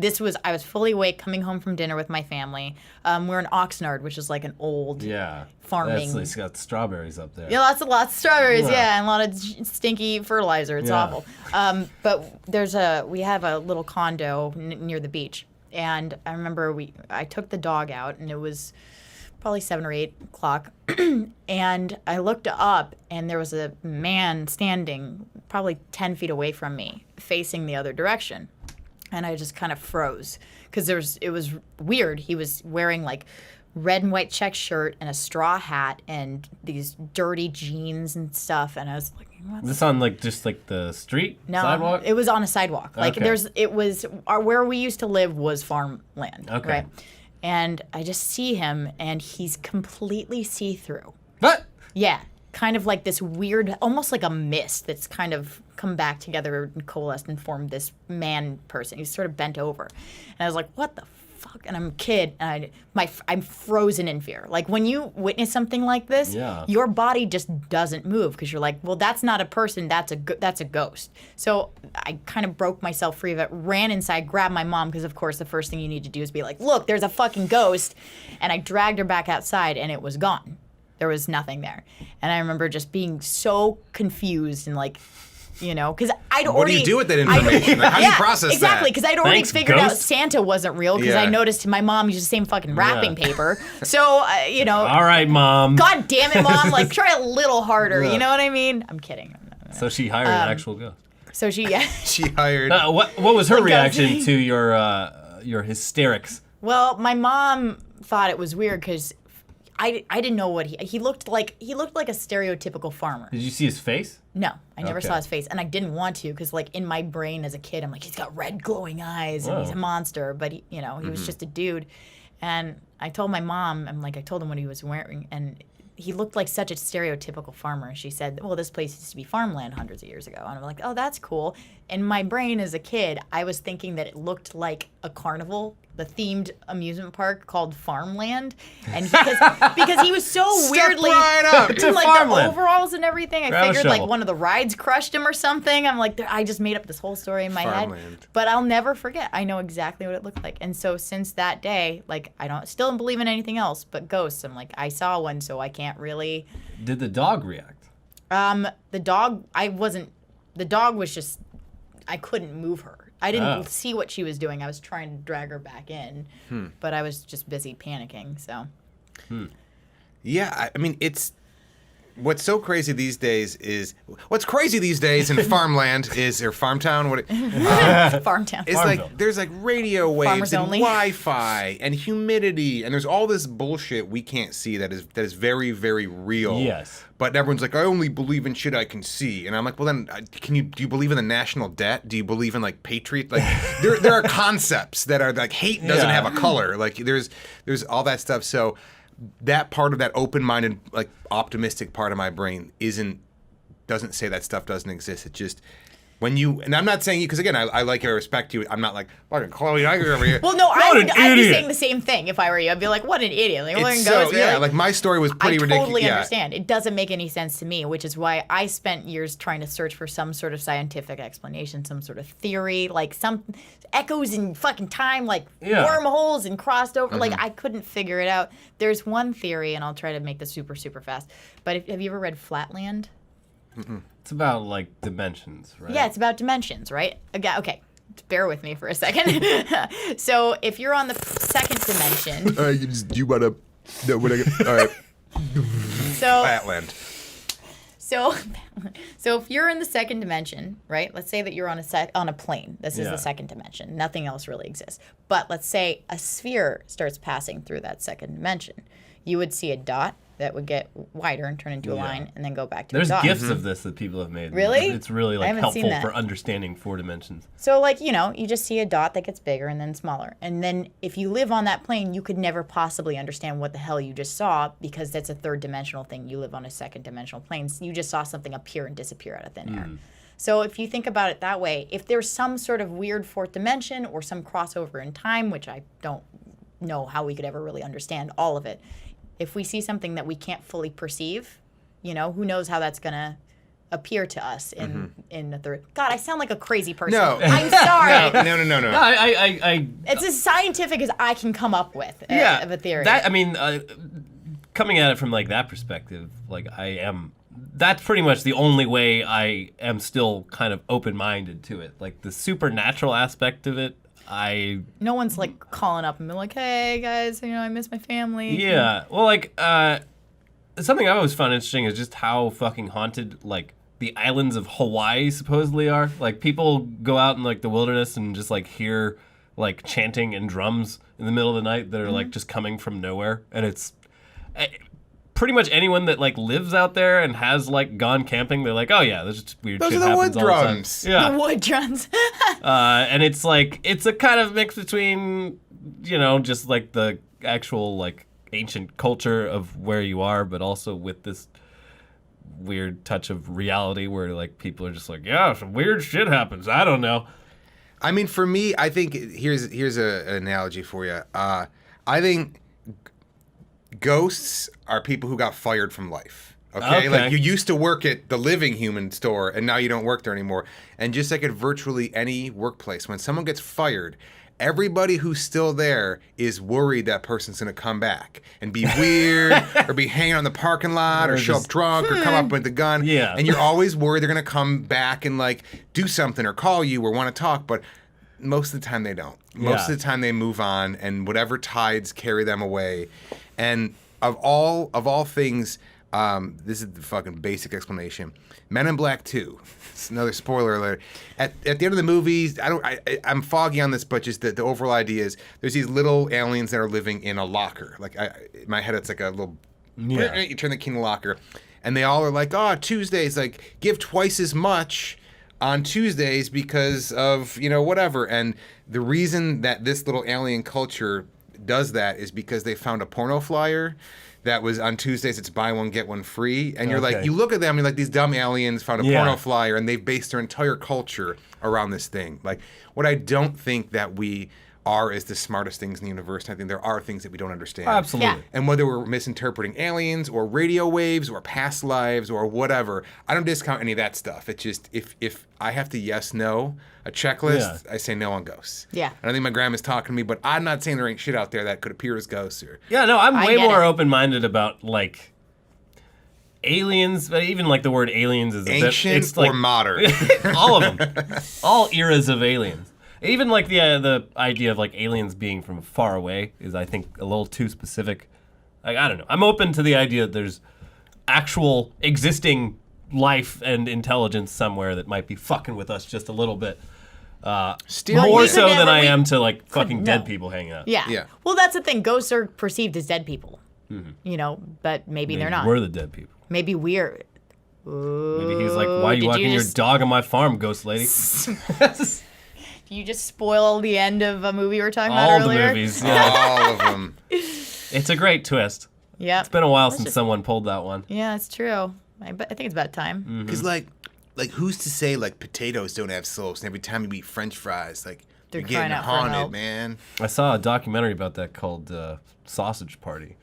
I was fully awake coming home from dinner with my family. We're in Oxnard, which is like an old farming. It's got strawberries up there. Yeah, lots of strawberries, and a lot of stinky fertilizer. It's awful. But we have a little condo near the beach. And I remember I took the dog out, and it was probably 7 or 8 o'clock, and I looked up, and there was a man standing probably 10 feet away from me, facing the other direction. And I just kind of froze, because it was weird. He was wearing like red and white check shirt and a straw hat and these dirty jeans and stuff, and I was like, what? This on just the street? No, sidewalk? it was on a sidewalk. Like Okay. where we used to live was farmland. Okay. Right? And I just see him, and he's completely see-through. What? Yeah, kind of like this weird, almost like a mist that's kind of come back together and coalesced and formed this man person. He's sort of bent over. And I was like, what the fuck? And I'm a kid, and I'm frozen in fear. Like, when you witness something like this, your body just doesn't move because you're like, well, that's not a person, that's a ghost. So I kind of broke myself free of it, ran inside, grabbed my mom, because of course the first thing you need to do is be like, look, there's a fucking ghost. And I dragged her back outside, and it was gone. There was nothing there. And I remember just being so confused and like, because I'd already... What do you do with that information? Like, how do you process that? Exactly, because I'd already Thanks, figured out ghost. Santa wasn't real, because I noticed my mom used the same fucking wrapping paper. So, All right, Mom. God damn it, Mom, like, try a little harder, you know what I mean? I'm kidding. So she hired an actual ghost. So she hired... What was her reaction to your hysterics? Well, my mom thought it was weird, because I didn't know what he looked like. He looked like a stereotypical farmer. Did you see his face? No, I never Okay. saw his face, and I didn't want to, because like in my brain as a kid, I'm like, he's got red glowing eyes and he's a monster, but he was just a dude. And I told my mom, I told him what he was wearing, and he looked like such a stereotypical farmer. And she said, well, this place used to be farmland hundreds of years ago. And I'm like, oh, that's cool. In my brain as a kid, I was thinking that it looked like a carnival, the themed amusement park called Farmland. And because he was so weirdly right up to like Farmland. the overalls and everything, I Grab a figured like shovel. one of the rides crushed him or something. I'm like, I just made up this whole story in my head. Farmland. But I'll never forget. I know exactly what it looked like. And so since that day, like still don't believe in anything else but ghosts. I'm like, I saw one, so I can't really. Did the dog react? The dog was just, I couldn't move her. I didn't see what she was doing. I was trying to drag her back in, but I was just busy panicking. So. Yeah, I mean, what's so crazy these days is what's crazy these days in farmland is or farmtown. Farmtown. It's like there's like radio waves Farmers and only. Wi-Fi and humidity and there's all this bullshit we can't see that is very, very real. Yes. But everyone's like, I only believe in shit I can see, and I'm like, well then, do you believe in the national debt? Do you believe in like patriot? Like there are concepts that are like hate doesn't have a color. Like there's all that stuff. So that part of that open-minded, like optimistic part of my brain doesn't say that stuff doesn't exist. It just when you and I'm not saying you because again I like you, I respect you. I'm not like fucking Chloe Iger over here. Well, no, What an I'd be idiot. saying the same thing if I were you. I'd be like, what an idiot. Like, It's goes, so, really? yeah, like my story was pretty ridiculous. I totally yeah. understand. It doesn't make any sense to me, which is why I spent years trying to search for some sort of scientific explanation, some sort of theory, like some echoes in fucking time, like wormholes and crossed over. Like I couldn't figure it out. There's one theory, and I'll try to make this super, super fast. But have you ever read Flatland? It's about like dimensions, right? Yeah, it's about dimensions, right? Okay, bear with me for a second. So if you're on the second dimension, you wanna? No, all right. so Flatland. So if you're in the second dimension, right? Let's say that you're on a plane. This is the second dimension. Nothing else really exists. But let's say a sphere starts passing through that second dimension. You would see a dot that would get wider and turn into a line and then go back to a dot. There's GIFs of this that people have made. Really? It's really I like haven't seen helpful that. for understanding 4 dimensions. So like, you just see a dot that gets bigger and then smaller. And then if you live on that plane, you could never possibly understand what the hell you just saw because that's a third dimensional thing. You live on a second dimensional plane. So you just saw something appear and disappear out of thin air. So if you think about it that way, if there's some sort of weird fourth dimension or some crossover in time, which I don't know how we could ever really understand all of it, if we see something that we can't fully perceive, who knows how that's going to appear to us in the third. God, I sound like a crazy person. No. I'm sorry. No. No, I It's as scientific as I can come up with of a theory. That, I mean, coming at it from like that perspective, like that's pretty much the only way I am still kind of open-minded to it. Like the supernatural aspect of it, no one's like calling up and being like, hey guys, I miss my family. Yeah. Well, like, something I've always found interesting is just how fucking haunted, like, the islands of Hawaii supposedly are. Like, people go out in, like, the wilderness and just, like, hear, like, chanting and drums in the middle of the night that are, like, just coming from nowhere. And it's pretty much anyone that, like, lives out there and has, like, gone camping, they're like, oh, yeah, there's just weird shit happens all the time. Those are the wood drums. Yeah. The wood drums. And it's, like, it's a kind of mix between, just, like, the actual, like, ancient culture of where you are, but also with this weird touch of reality where like people are just like, yeah, some weird shit happens. I don't know. I mean, for me, I think here's an analogy for you. I think ghosts are people who got fired from life. Okay? Like you used to work at the Living Human store and now you don't work there anymore. And just like at virtually any workplace, when someone gets fired, everybody who's still there is worried that person's going to come back and be weird or be hanging on the parking lot or show up drunk or come up with a gun. Yeah. And you're always worried they're going to come back and like do something or call you or want to talk. But most of the time they don't. Most of the time they move on and whatever tides carry them away. And of all things, this is the fucking basic explanation. Men in Black 2. It's another spoiler alert. At the end of the movies, I'm foggy on this, but just the overall idea is there's these little aliens that are living in a locker. Like in my head, it's like a little. Yeah. You turn the key in the locker, and they all are like, "Oh, Tuesdays, like give twice as much on Tuesdays because of whatever." And the reason that this little alien culture does that is because they found a porno flyer that was on Tuesdays, it's buy one, get one free. And you're like, you look at them, you're like, these dumb aliens found a porno flyer and they've based their entire culture around this thing. Like, what I don't think that we are is the smartest things in the universe. And I think there are things that we don't understand. Absolutely. Yeah. And whether we're misinterpreting aliens or radio waves or past lives or whatever, I don't discount any of that stuff. It's just, if I have to yes, no, a checklist, I say no on ghosts. Yeah. And I think my grandma's talking to me, but I'm not saying there ain't shit out there that could appear as ghosts. Yeah, no, I'm way more open-minded about, like, aliens, but even, like, the word aliens is ancient it's like, or modern. All of them. All eras of aliens. Even, like, the idea of, like, aliens being from far away is, I think, a little too specific. Like, I don't know. I'm open to the idea that there's actual existing life and intelligence somewhere that might be fucking with us just a little bit. More so than I am to like fucking dead people hanging out. Yeah. Well, that's the thing. Ghosts are perceived as dead people. But maybe they're not. We're the dead people. Maybe we're. Maybe he's like, why are you walking your dog on my farm, ghost lady? Do you just spoil the end of a movie we were talking about earlier? All the movies, yeah. All of them. It's a great twist. Yeah. It's been a while since someone pulled that one. Yeah, it's true. I think it's about time. Because like who's to say like potatoes don't have souls, and every time you eat French fries, like they're you're getting haunted, man. I saw a documentary about that called Sausage Party.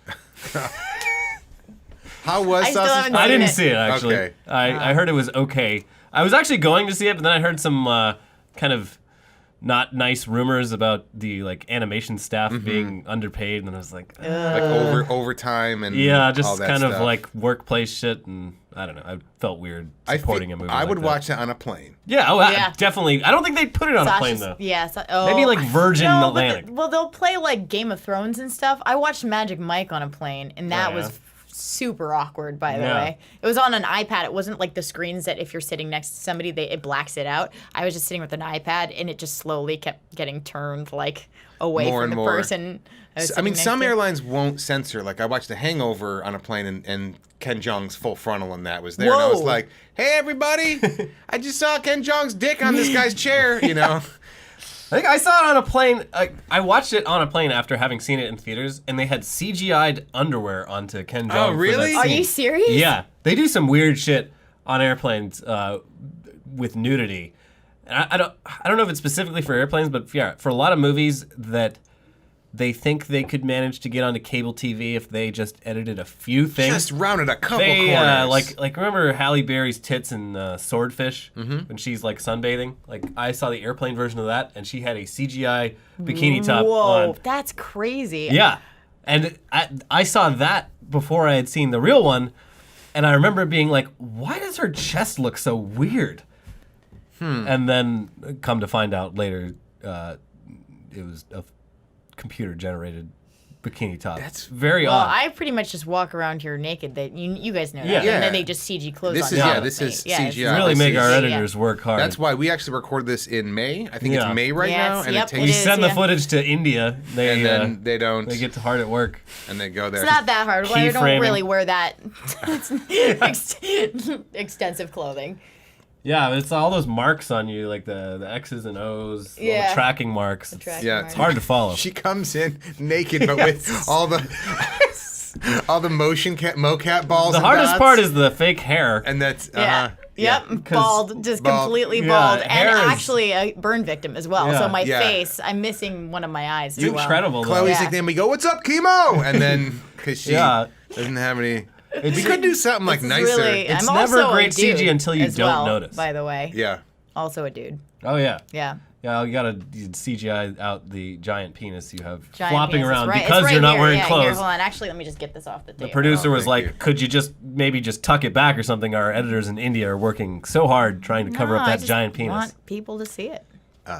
How was Sausage Party? I didn't see it actually. Okay. I heard it was okay. I was actually going to see it, but then I heard some kind of not nice rumors about the like animation staff being underpaid, and I was like, like overtime and yeah, all just that kind stuff. of like workplace shit, and I don't know. I felt weird supporting a movie. I like would that. watch that on a plane. Yeah, Yeah. definitely. I don't think they'd put it on a plane Sasha's- though. Yeah. Maybe like Virgin No, but Atlantic. well, they'll play like Game of Thrones and stuff. I watched Magic Mike on a plane, and that Oh, yeah? was super awkward. By the Yeah. way, it was on an iPad. It wasn't like the screens that if you're sitting next to somebody, it blacks it out. I was just sitting with an iPad, and it just slowly kept getting turned like away More from and the more. person. I mean, some airlines won't censor. Like I watched The Hangover on a plane, and Ken Jeong's full frontal in that was there, and I was Whoa. like, "Hey, everybody! I just saw Ken Jeong's dick on this guy's chair." You know. I think I saw it on a plane. I watched it on a plane after having seen it in theaters, and they had CGI'd underwear onto Ken Jeong. Oh, for really? that Are scene. you serious? Yeah, they do some weird shit on airplanes with nudity. And I don't know if it's specifically for airplanes, but yeah, for a lot of movies that they think they could manage to get onto cable TV if they just edited a few things. Just rounded a couple They corners. like remember Halle Berry's tits in Swordfish when she's like sunbathing. Like I saw the airplane version of that, and she had a CGI bikini top Whoa, on. that's crazy. Yeah, and I saw that before I had seen the real one, and I remember being like, "Why does her chest look so weird?" And then come to find out later, it was a computer generated bikini top. That's very Well, odd. I pretty much just walk around here naked. That you guys know that. Yeah. And then they just CG clothes This on is- top yeah, of this me. is Yeah, it's CGI. really this make is- our yeah. editors work hard. That's why we actually recorded this in May. I think Yeah. it's May right Yeah, now, it's- and yep, it it we takes. is. send the yeah. footage to India. They And then they don't. they get to hard at work. and they go there. It's not that hard. Well, I don't Keyframing. really wear that extensive clothing. Yeah, it's all those marks on you, like the X's and O's, all Yeah. the tracking marks. Tracking Yeah, marks. It's hard to follow. She comes in naked, but with all the mocap balls. The and hardest dots. part is the fake hair. and that's Yeah. Yep, 'Cause bald, just bald. completely Yeah, bald, hair and is- actually a burn victim as well. Yeah. So my Yeah. face, I'm missing one of my eyes as It's well. incredible, though. Chloe's Yeah. like, then we go, "What's up, chemo?" And then because she Yeah. doesn't have any, we could do something like It's nicer. really, It's I'm never also great a dude CG until you as don't well, notice. By the way, Yeah. also a dude. Oh, yeah. Yeah. Yeah, you gotta CGI out the giant penis you have Giant flopping penis. It's around right- because it's right you're not here. wearing yeah, clothes. Here, hold on. Actually, let me just get this off the The table. producer Oh, was thank like, you. "Could you just maybe just tuck it back or something?" Our editors in India are working so hard trying to cover No, up I that just giant penis. want people to see it.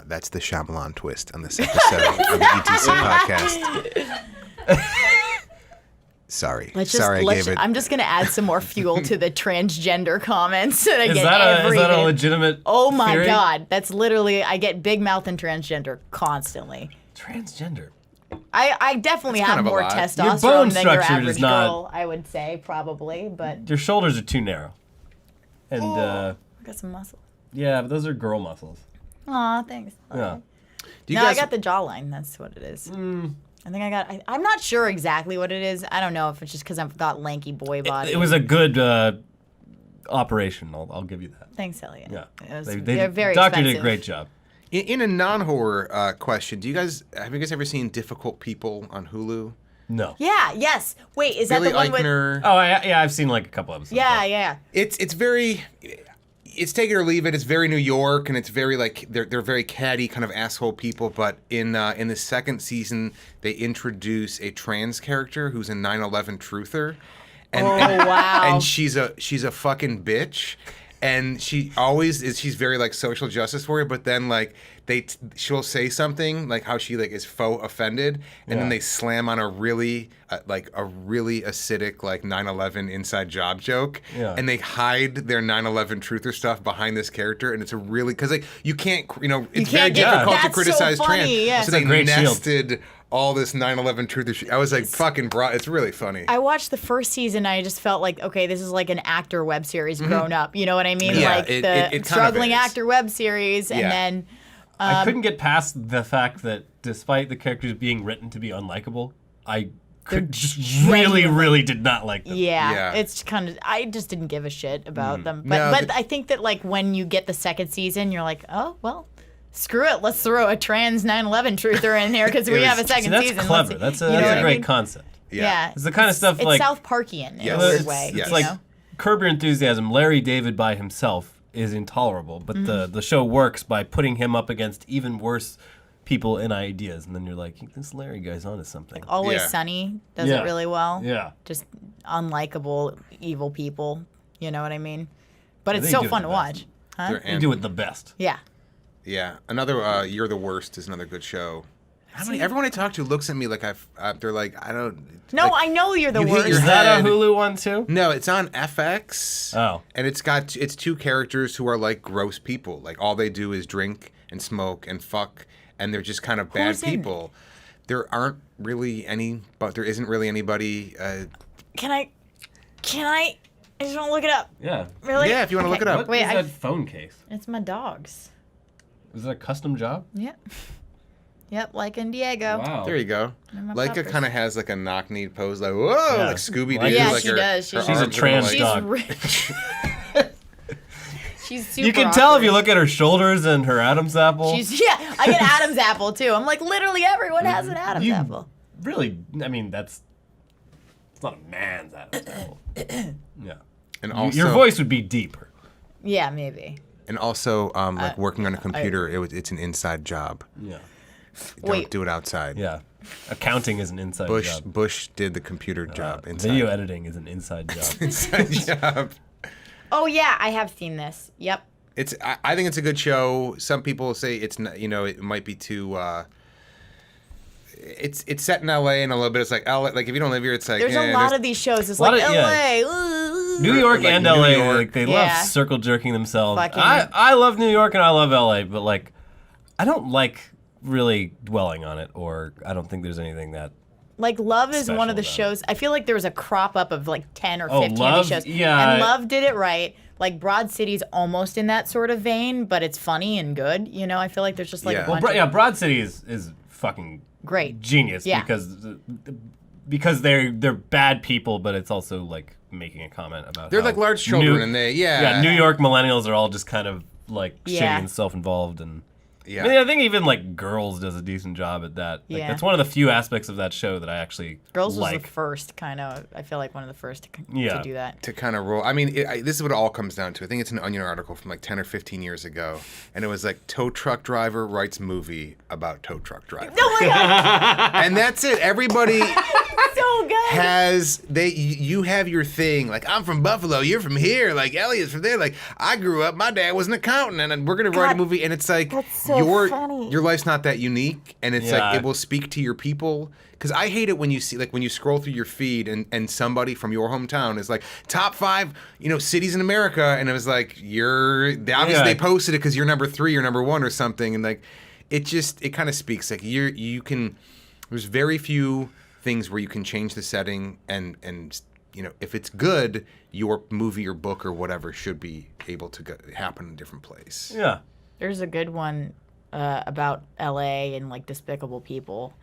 That's the Shyamalan twist on this episode of the ETC podcast. Sorry. Sorry, I gave it. I'm just gonna add some more fuel to the transgender comments that I Is get that every a day. legitimate? Oh my theory? god, that's literally I get big mouth and transgender constantly. Transgender. I definitely That's have kind of a more lot. Your testosterone bone than your structure average does not- girl, I would say probably, but Your shoulders are too narrow, and I got some muscle. yeah, but those are girl muscles. Aw, thanks. Yeah. Do you No, guys, I got the jawline. That's what it is. Mm. I think I got. I'm not sure exactly what it is. I don't know if it's just because I've got lanky boy body. It was a good operation. I'll give you that. Thanks, Eliot. Yeah, It was, they, they're very doctor expensive. did a great job. in a non-horror question, have you guys ever seen Difficult People on Hulu? No. Yeah. Yes. Wait. Is Billy that the one with? Eichner. Oh, yeah, I've seen like a couple episodes. Yeah. Yeah. It's very. It's take it or leave it. It's very New York, and it's very like they're very catty kind of asshole people. But in the second season, they introduce a trans character who's a 9/11 truther, and wow. and she's a fucking bitch, and she always is. She's very like social justice warrior, but then like she'll say something like how she like is faux offended, and then Yeah. they slam on a really acidic like 9/11 inside job joke, Yeah. and they hide their 9/11 truther stuff behind this character, and it's a really because like you can't it's very can't get- difficult to that's so criticize funny, trans. yeah. So It's a they great shield. nested all this 9/11 truther shit. I was like fucking it's really funny. I watched the first season. I just felt like, okay, this is like an actor web series grown up. You know what I mean? Yeah, like it the kind of struggling is. actor web series, and Yeah. then I couldn't get past the fact that despite the characters being written to be unlikable, I just really, really did not like them. yeah, Yeah. it's kind of. I just didn't give a shit about them. But No, but I think that like when you get the second season, you're like, oh well. Screw it. Let's throw a trans 9/11 truther in here because we was- have a second See, that's season. clever. Let's- That's you know what a I great mean? concept. Yeah. It's the kind of stuff It's like South Parkian in Yes. a weird It's- way. yes. It's you like know? Curb Your Enthusiasm. Larry David by himself is intolerable, but the show works by putting him up against even worse people and ideas, and then you're like, this Larry guy's onto something. Always Sunny does it really well. Yeah. Just unlikable, evil people. You know what I mean? But it's They so do it fun the to best. watch. Huh? They do it the best. Yeah. Yeah, another You're the Worst is another good show. Everyone I talk to looks at me like they're like, I don't. No, like, I know you're the you hit worst. your Is that a head. Hulu one too? No, it's on FX. Oh. And it's two characters who are like gross people. Like all they do is drink and smoke and fuck, and they're just kind of bad Who's in it? people. There aren't really any, but there isn't really anybody. Can I? I just want to look it up. Yeah. Really? Yeah, if you want to look it up. What Wait, is that phone case? It's my dogs. Is it a custom job? Yep. Yep, like in Diego. Wow. There you go. They're my Leica puppers. kind of has like a knock-knee pose, like whoa, Yeah. like Scooby Doo. Like Yeah, like she does. She's a trans She's dog. She's super You can tell if awkward. you look at her shoulders and her Adam's apple. I get Adam's apple too. I'm like, literally everyone has an Adam's You apple. really, I mean, it's not a man's Adam's apple. Yeah. And also, Your voice would be deeper. Yeah, maybe. And also, like working on a computer, it's an inside job. Yeah. Don't Wait. do it outside. Yeah. Accounting is an inside job. Bush did the computer job inside. Video editing is an inside job. inside job. Oh yeah, I have seen this. Yep. I think it's a good show. Some people say it's not, it might be too. It's set in L.A. and a little bit. It's like LA, like if you don't live here, it's like There's a lot of these shows. It's lot like of- L.A. New York Like and New LA, York. like they Yeah. love circle jerking themselves. Fucking- I love New York and I love LA, but like I don't like really dwelling on it, or I don't think there's anything that. Like Love is one of the Special about shows. I feel like there was a crop up of like 10 or Oh, 15 Love? of these shows. Yeah. And Love did it right. Like Broad City's almost in that sort of vein, but it's funny and good. You know, I feel like there's just like Yeah. a Well, bunch of Broad City is fucking great. genius Yeah. because they're bad people, but it's also like making a comment about They're how like large children, New- and they New York millennials are all just kind of like Yeah. shitty and self-involved and. Yeah. I mean, I think even like Girls does a decent job at that. Like, Yeah. that's one of the few aspects of that show that I actually Girls was like. the first kind of, I feel like one of the first to Yeah. do that. To kind of roll. I mean, this is what it all comes down to. I think it's an Onion article from like 10 or 15 years ago, and it was like tow truck driver writes movie about tow truck driver, Oh my god, and that's it. Everybody so good. you have your thing. Like I'm from Buffalo, you're from here. Like Eliot's from there. Like I grew up, my dad was an accountant, and we're gonna write a movie, and it's like your life's not that unique, and it's Yeah. like it will speak to your people. Because I hate it when you see, like, when you scroll through your feed and somebody from your hometown is like top 5, cities in America, and it was like obviously they posted it because you're number 3 or number 1 or something, and like it kind of speaks like you can. There's very few things where you can change the setting and if it's good, your movie or book or whatever should be able to happen in a different place. Yeah. There's a good one about LA and like despicable people,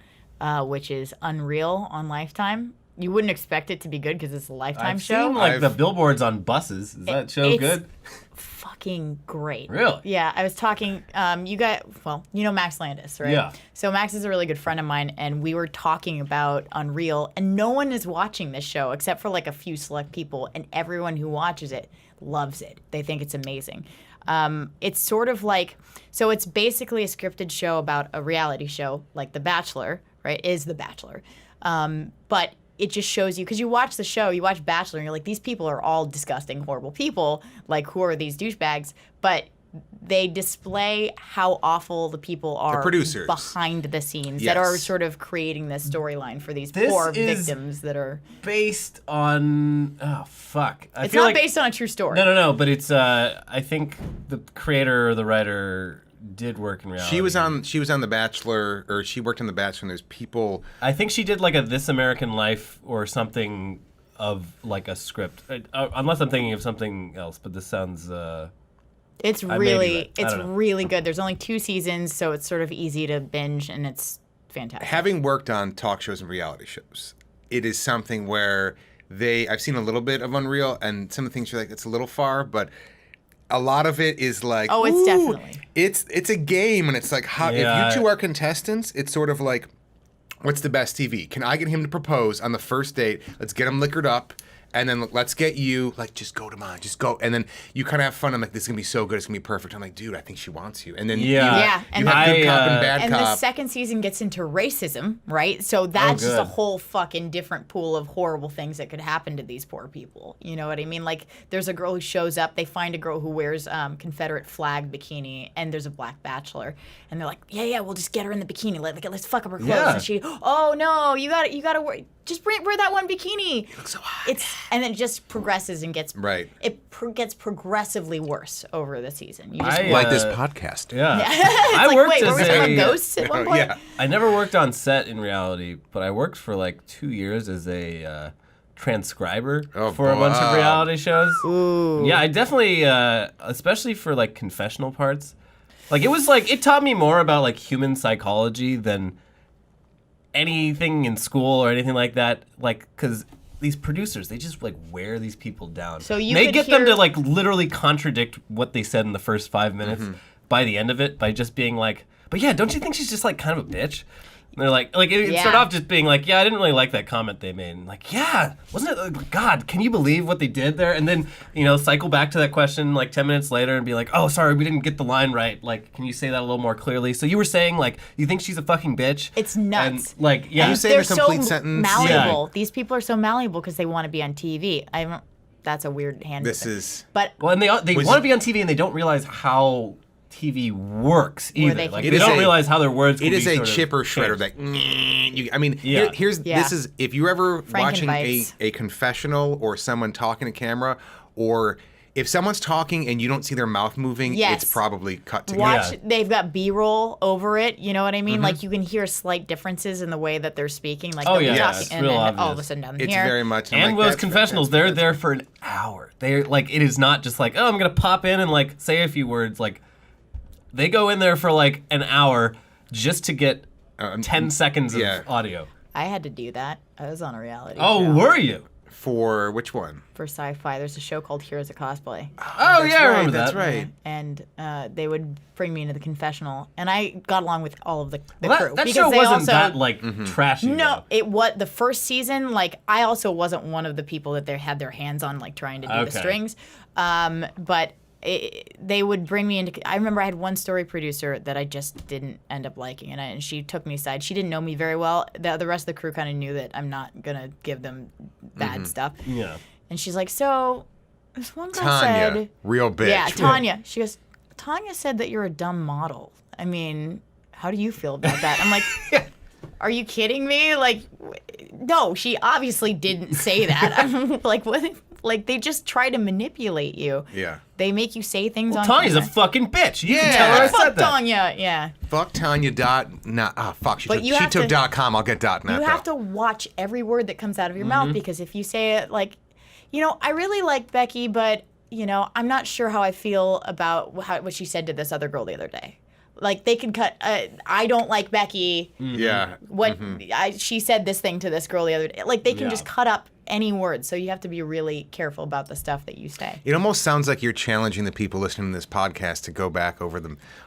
which is Unreal on Lifetime. You wouldn't expect it to be good because it's a Lifetime I've show. seen like the billboards on buses. Is that show it's good? Fucking great. Really? Yeah, I was talking. You know Max Landis, right? Yeah. So Max is a really good friend of mine, and we were talking about Unreal, and no one is watching this show except for like a few select people, and everyone who watches it loves it. They think it's amazing. It's sort of like, so it's basically a scripted show about a reality show, like The Bachelor, right? Is The Bachelor. But it just shows you, because you watch the show, you watch Bachelor, and you're like, these people are all disgusting, horrible people. Like, who are these douchebags? But they display how awful the people are producers. behind the scenes that are Yes. sort of creating this storyline for these This poor is victims that are. Based on It's not based on a true story. No, but it's I think the creator or the writer did work in reality. She was on The Bachelor, or she worked on The Bachelor, and there's people. I think she did like a This American Life or something of like a script. Unless I'm thinking of something else, but this sounds. It's I may be really, right. I it's don't know. really good. There's only 2 seasons, so it's sort of easy to binge, and it's fantastic. Having worked on talk shows and reality shows, it is something where I've seen a little bit of Unreal, and some of the things you're like, it's a little far, but a lot of it is like, Oh, it's ooh, definitely. It's a game, and it's like, how Yeah. if you two are contestants, it's sort of like, what's the best TV? Can I get him to propose on the first date? Let's get him liquored up, And then let's get you, like, just go to mine, just go. And then you kind of have fun. I'm like, this is going to be so good. It's going to be perfect. I'm like, dude, I think she wants you. And then you have good cop and bad and cop. And the second season gets into racism, right? So that's just a whole fucking different pool of horrible things that could happen to these poor people. You know what I mean? Like, there's a girl who shows up. They find a girl who wears Confederate flag bikini, and there's a black bachelor. And they're like, yeah, we'll just get her in the bikini. Let's fuck up her clothes. Yeah. And she, oh, no, you got to wear... Just wear that one bikini. You look so hot. And then it just progresses and gets gets progressively worse over the season. You just like this podcast. Yeah. it's I like, worked wait, were we as talking about ghosts at one point? Yeah. I never worked on set in reality, but I worked for like 2 years as a transcriber for a bunch of reality shows. Ooh. Yeah, I definitely, especially for like confessional parts. Like it taught me more about like human psychology than anything in school or anything like that, like, because these producers, they just like wear these people down. So they get them to like literally contradict what they said in the first 5 minutes by the end of it, by just being like, but yeah, don't you think she's just like kind of a bitch? And they're like it started off just being like, yeah, I didn't really like that comment they made. And like, yeah, wasn't it, like, God, can you believe what they did there? And then, cycle back to that question like 10 minutes later and be like, oh, sorry, we didn't get the line right. Like, can you say that a little more clearly? So you were saying, like, you think she's a fucking bitch? It's nuts. And, like, yeah. Can you say they're the complete so sentence? malleable. Yeah. These people are so malleable because they want to be on TV. That's a weird hand. But well, and they want to be on TV and they don't realize how TV works either. They don't realize how their words can be It is a chipper shredder that. This is if you're ever watching a confessional or someone talking to camera, or if someone's talking and you don't see their mouth moving, it's probably cut together. They've got B-roll over it. You know what I mean? Like you can hear slight differences in the way that they're speaking. Like they'll be talking, and then all of a sudden down it's here. It's very much. And those confessionals, they're there for an hour. They're like, it is not just like, oh, I'm gonna pop in and like say a few words. Like, they go in there for like an hour just to get 10 seconds of audio. I had to do that. I was on a reality show. Oh, were you? For which one? For Sci-Fi. There's a show called Heroes of Cosplay. Oh, yeah, I remember that. That's right. And they would bring me into the confessional, and I got along with all of the crew. That show wasn't that like trashy. No, it was the first season. Like, I also wasn't one of the people that they had their hands on, like trying to do the strings. But they would bring me into. I remember I had one story producer that I just didn't end up liking, and she took me aside. She didn't know me very well. The rest of the crew kind of knew that I'm not gonna give them bad stuff. Yeah. And she's like, so this one guy said, real bitch. Yeah, Tanya. She goes, Tanya said that you're a dumb model. I mean, how do you feel about that? I'm like, are you kidding me? Like, no, she obviously didn't say that. I'm like, what? Like, they just try to manipulate you. Yeah. They make you say things on Tanya's camera. a fucking bitch. You can tell her I fuck said that. Tanya, yeah. Fuck Tanya fuck. She took .com. I'll get .net. You have to watch every word that comes out of your mouth, because if you say it like, I really like Becky, but, I'm not sure how I feel about what she said to this other girl the other day. Like, they can cut, I don't like Becky. Yeah. She said this thing to this girl the other day. Like, they can just cut up any word. So you have to be really careful about the stuff that you say. It almost sounds like you're challenging the people listening to this podcast to go back over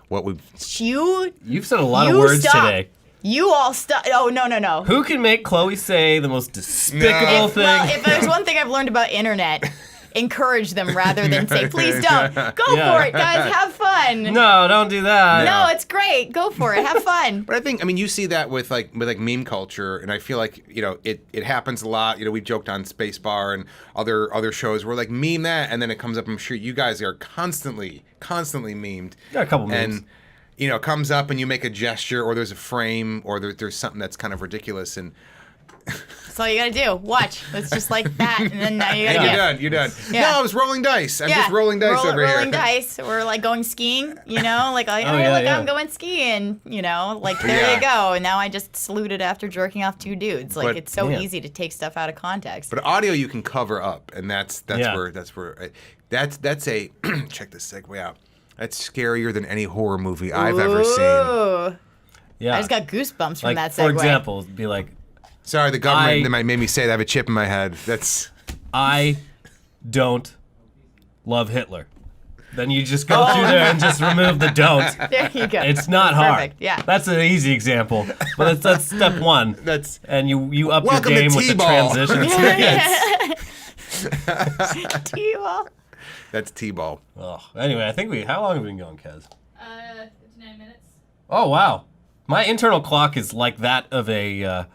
what we've... You've said a lot of words today. You all stop. Oh, no. Who can make Chloe say the most despicable thing? Well, if there's one thing I've learned about internet... encourage them rather than say, please don't. Go for it, guys. Have fun. No, don't do that. No, it's great. Go for it. Have fun. But I mean, you see that with meme culture, and I feel like, it happens a lot. We joked on Spacebar and other shows where like meme that, and then it comes up. I'm sure you guys are constantly memed. Got a couple memes. And, it comes up and you make a gesture, or there's a frame, or there's something that's kind of ridiculous, and... That's all you gotta do. Watch. It's just like that, and then now you gotta You're done. Yeah. No, I was rolling dice. I'm just rolling dice over here. Rolling dice. We're like going skiing, I'm going skiing, like there you go. And now I just saluted after jerking off two dudes. Like, it's so easy to take stuff out of context. But audio you can cover up, and that's a check this segue out. That's scarier than any horror movie I've ever seen. Yeah. I just got goosebumps from that segue. For example, be like, sorry, the government that made me say that. I have a chip in my head. I don't love Hitler. Then you just go through there and just remove the don't. There you go. It's not hard. Perfect. Yeah. That's an easy example. But that's step one. And you up your game with the transitions. T-ball. That's T-ball. Oh, anyway, I think how long have we been going, Kez? 59 minutes. Oh, wow. My internal clock is like that of a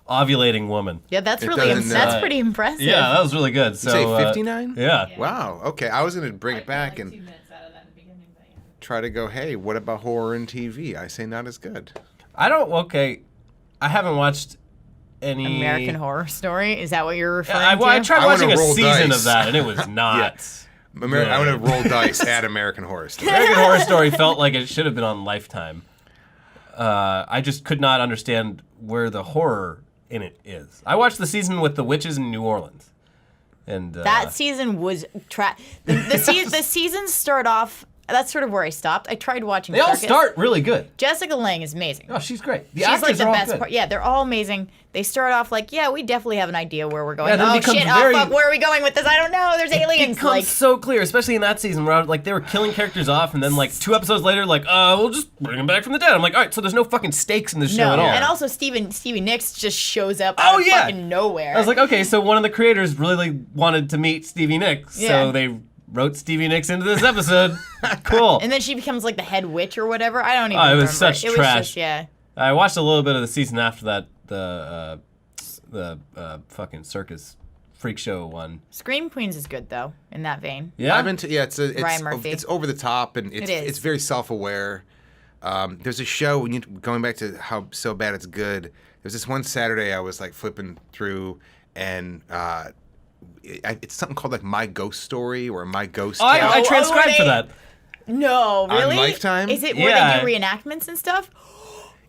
ovulating woman. Yeah, that's It really doesn't, that's pretty impressive. Yeah, that was really good. So, You say 59? Yeah. Wow. Okay, I was gonna bring it back like and 2 minutes out of that in the beginning, but yeah. try to go. Hey, what about horror and TV? I say not as good. I haven't watched any... American Horror Story. Is that what you're referring I to? tried I wanna watching a roll season dice. of that, and it was not... I want to roll dice at American Horror Story. American Horror Story felt like it should have been on Lifetime. I just could not understand where the horror in it is. I watched the season with the witches in New Orleans, and That season was the seasons start off. That's sort of where I stopped. I tried watching. they all Circus. start really good. Jessica Lange is amazing. Oh, she's great. The She's like actors the are all best good. part. Yeah, they're all amazing. They start off like, yeah, we definitely have an idea where we're going. Yeah, then it Oh becomes shit! very- Oh fuck! Where are we going with this? I don't know. There's It aliens. becomes Like, so clear, especially in that season where like they were killing characters off, and then like 2 episodes later, like, we'll just bring them back from the dead. I'm like, all right, so there's no fucking stakes in this show no, at all. and also Stevie Nicks just shows up Oh, out of yeah. fucking nowhere. I was like, okay, so one of the creators really wanted to meet Stevie Nicks, Yeah. so they wrote Stevie Nicks into this episode. Cool. and then she becomes like the head witch or whatever. I don't even Oh, it remember. was such it trash. Was just, yeah. I watched a little bit of the season after that, the fucking circus freak show one. Scream Queens is good though, in that vein. Yeah. Ryan Murphy. it's over the top and It is. it's very self-aware. There's a show going back to how so bad it's good. There's this one Saturday I was like flipping through and it's something called like My Ghost Story or My Ghost Tale. I transcribed for that. No, really? Lifetime? Is it where Yeah. they do reenactments and stuff?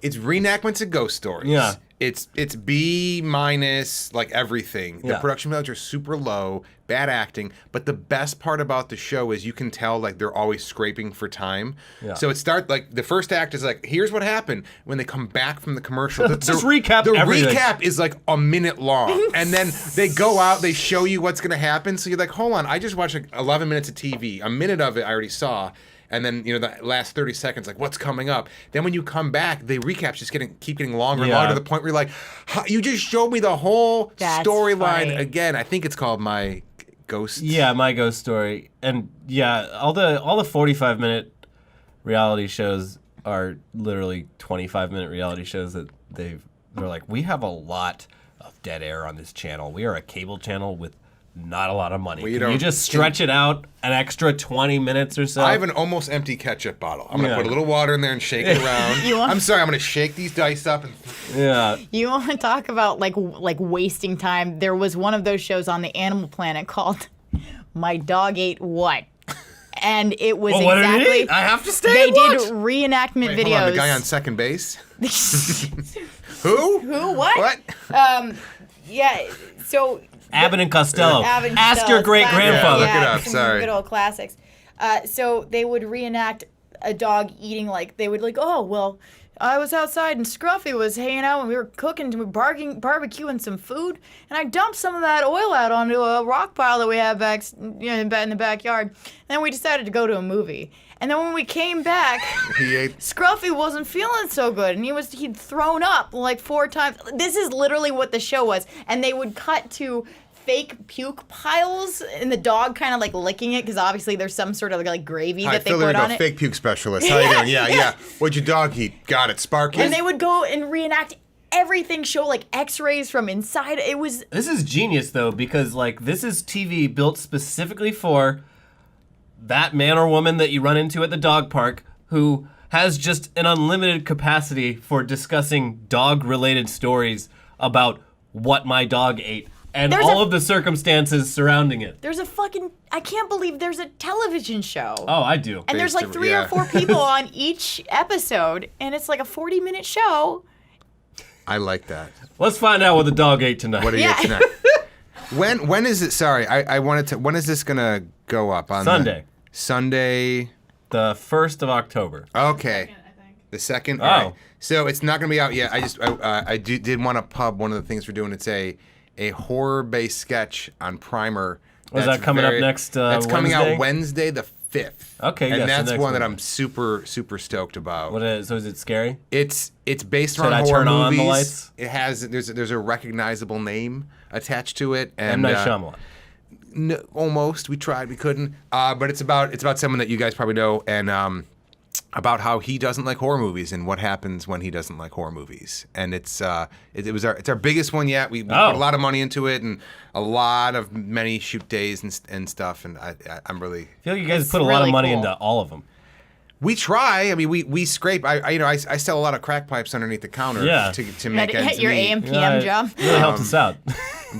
It's reenactments of ghost stories. Yeah. It's B minus like everything. The Yeah. production values are super low, bad acting, but the best part about the show is you can tell like they're always scraping for time. Yeah. So it starts like the first act is like, here's what happened when they come back from the commercial. Just recap The everything. recap is like a minute long. And then they go out, they show you what's gonna happen. So you're like, hold on, I just watched like 11 minutes of TV. A minute of it I already saw. And then, the last 30 seconds, like, what's coming up? Then when you come back, the recaps just keep getting longer and Yeah. longer to the point where you're like, you just showed me the whole That's storyline funny. again. I think it's called My Ghost. Yeah, My Ghost Story. And yeah, all the 45-minute reality shows are literally 25-minute reality shows that they're like, we have a lot of dead air on this channel. We are a cable channel with not a lot of money. Well, Can you just stretch it out an extra 20 minutes or so? I have an almost empty ketchup bottle. I'm going to Yeah. put a little water in there and shake it around. I'm sorry, I'm going to shake these dice up. And Yeah. You want to talk about like wasting time? There was one of those shows on the Animal Planet called "My Dog Ate What," and it was Well, what did exactly. it eat? I have to stay They and did watch. reenactment Wait, videos. hold on, the guy on second base? Who? Who? What? What? Yeah. So Abbott and Costello. Abbott and Ask your Costello, great-grandfather. Yeah, look it up, some sorry. Good old classics. So they would reenact a dog eating they would oh, well, I was outside and Scruffy was hanging out and we were cooking, we were barbecuing some food, and I dumped some of that oil out onto a rock pile that we had back in the backyard. And then we decided to go to a movie. And then when we came back, He ate. Scruffy wasn't feeling so good, and he'd thrown up like 4 times. This is literally what the show was, and they would cut to fake puke piles, and the dog kind of like licking it because obviously there's some sort of like gravy Hi, that they Phil, put there you on go. it. Fake puke specialist. How you doing? Yeah. What'd your dog eat? Got it. Sparky? And they would go and reenact everything, show like X-rays from inside. It was This is genius, though, because, like, this is TV built specifically for that man or woman that you run into at the dog park who has just an unlimited capacity for discussing dog-related stories about what my dog ate and There's all a- of the circumstances surrounding it. there's a fucking I can't believe there's a television show. Oh, I do. And there's like Based- 3 yeah. or 4 people on each episode, and it's like a 40-minute show. I like that. Let's find out what the dog ate tonight. What do you Yeah. get tonight? When is it? Sorry, I wanted to. When is this gonna go up on Sunday. Sunday. The 1st of October. Okay, I think. the second. Oh. All right. So it's not gonna be out yet. I did want to pub one of the things we're doing. It's a horror-based sketch on Primer. Was that's that coming up next That's coming Wednesday? out Wednesday the 5th. Okay, and yes, the that's next one that one. I'm super stoked about. So is it scary? It's based Should around I horror turn on the movies. lights? It has there's a recognizable name attached to it, M. and Night Shyamalan. No, almost. We tried. We couldn't. But it's about someone that you guys probably know, and about how he doesn't like horror movies and what happens when he doesn't like horror movies. And it's our biggest one yet. We put a lot of money into it and a lot of many shoot days and stuff. And I'm really. I feel like you guys put a lot of money into all of them. We try. I mean, we scrape. I sell a lot of crack pipes underneath the counter to make ends your meet. AM PM job. Really helps us out.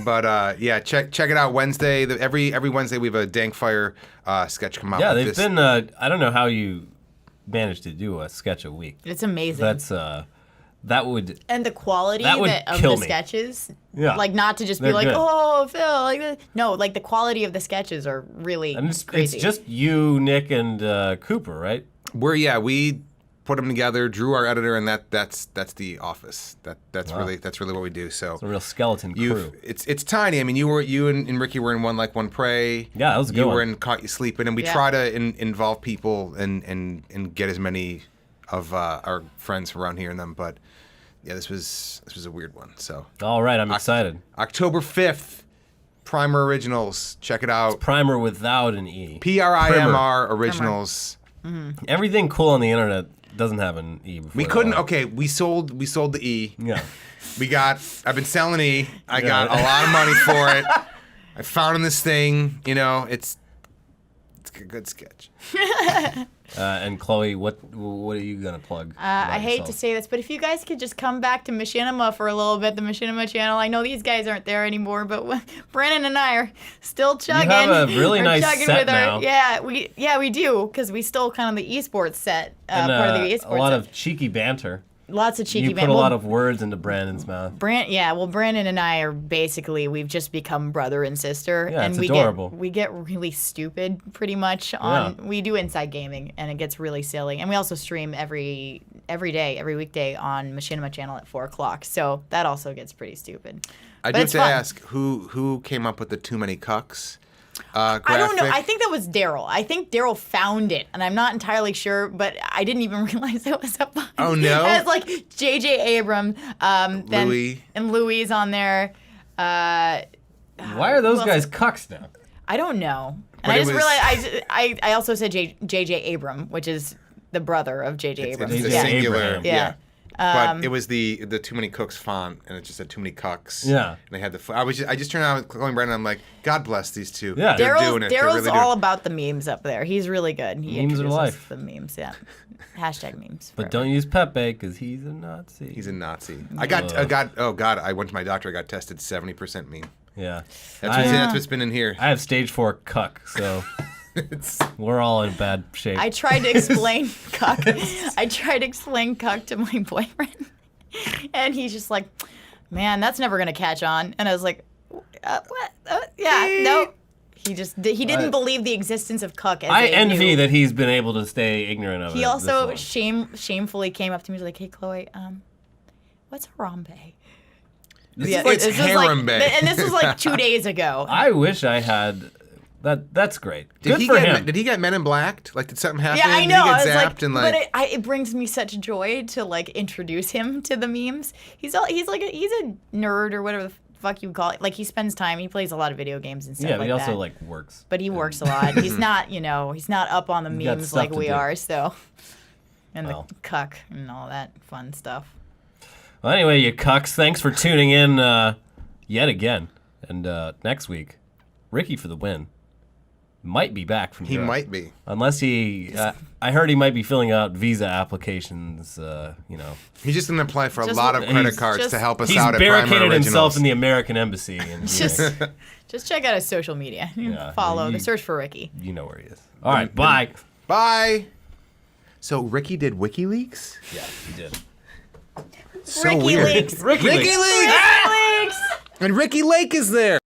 But check it out Wednesday. Every Wednesday we have a Dank Fire sketch come out. Yeah, they've been. I don't know how you managed to do a sketch a week. It's amazing. That's that would. And the quality of the sketches. Yeah. Like not to just They're be like, good. oh, Phil, like this. No, like the quality of the sketches are really crazy. It's just you, Nick, and Cooper, right? We put them together, drew our editor, and that's the office. That's really what we do. So it's a real skeleton crew. It's tiny. I mean, you and Ricky were in One Like One Pray. Yeah, that was a good You one. were in Caught You Sleeping, and we try to involve people and get as many of our friends around here in them. But yeah, this was a weird one. So all right, I'm excited. October 5th, Primer Originals. Check it out. It's Primer without an E. PRIMR Originals. Mm-hmm. Everything cool on the internet doesn't have an E before. We couldn't. Okay, we sold the E. Yeah. I've been selling E. I got a lot of money for it. I found this thing. It's a good sketch. And Chloe, what are you gonna plug? I hate to say this, but if you guys could just come back to Machinima for a little bit, the Machinima channel. I know these guys aren't there anymore, but Brandon and I are still chugging. You have a really nice set now. We do, because we stole kind of the esports set, part of the esports. A lot of cheeky banter. Lots of cheeky banter. You put a lot of words into Brandon's mouth. Brandon and I are we've just become brother and sister. Yeah, and it's adorable. We get really stupid pretty much we do Inside Gaming, and it gets really silly. And we also stream every weekday on Machinima channel at 4:00. So that also gets pretty stupid. I do have to ask, who came up with the Too Many Cucks? I don't know. I think that was Daryl. I think Daryl found it, and I'm not entirely sure, but I didn't even realize it was up on. Oh, no? It has like J.J. Abrams, Louis. And Louis on there. Why are those guys cucks now? I don't know. And I just realized I also said J.J. Abrams, which is the brother of J.J. Abrams. It's the singular. Yeah. But it was the Too Many Cooks font, and it just said Too Many Cucks. Yeah. And they had I just turned out calling Brandon. I'm like, God bless these two. Yeah. They're doing it. Daryl's all about the memes up there. He's really good. Memes are life. The memes, yeah. Hashtag memes. But don't use Pepe because he's a Nazi. He's a Nazi. I went to my doctor. I got tested 70% meme. Yeah. That's what's been in here. I have stage 4 cuck, so we're all in bad shape. I tried to explain cuck. To my boyfriend, and he's just like, "Man, that's never gonna catch on." And I was like, "What? No." He didn't believe the existence of cuck. I envy that he's been able to stay ignorant of it. He also shamefully came up to me and was like, "Hey, Chloe, what's harambe?" It's harambe. And this was like 2 days ago. I wish I had. That's great. Did Good for him. Did he get Men in Blacked? Like, did something happen? Yeah, I know. Did he get zapped but it brings me such joy to like introduce him to the memes. He's a nerd or whatever the fuck you call it. Like, he spends time. He plays a lot of video games and stuff like that. Yeah, but he also like works. But he works a lot. He's not, he's not up on the memes like we are. So, and the cuck and all that fun stuff. Well, anyway, you cucks, thanks for tuning in yet again. And next week, Ricky for the win. Might be back from Europe. He might be. Unless he... I heard he might be filling out visa applications, He's just going to apply for a lot of credit cards to help us out at He's Primer barricaded Originals. himself in the American embassy. And just check out his social media. Follow, search for Ricky. You know where he is. All right, bye. Bye. So Ricky did WikiLeaks? Yeah, he did. So weird. Leaks. Ricky Leaks! And Ricky Lake is there.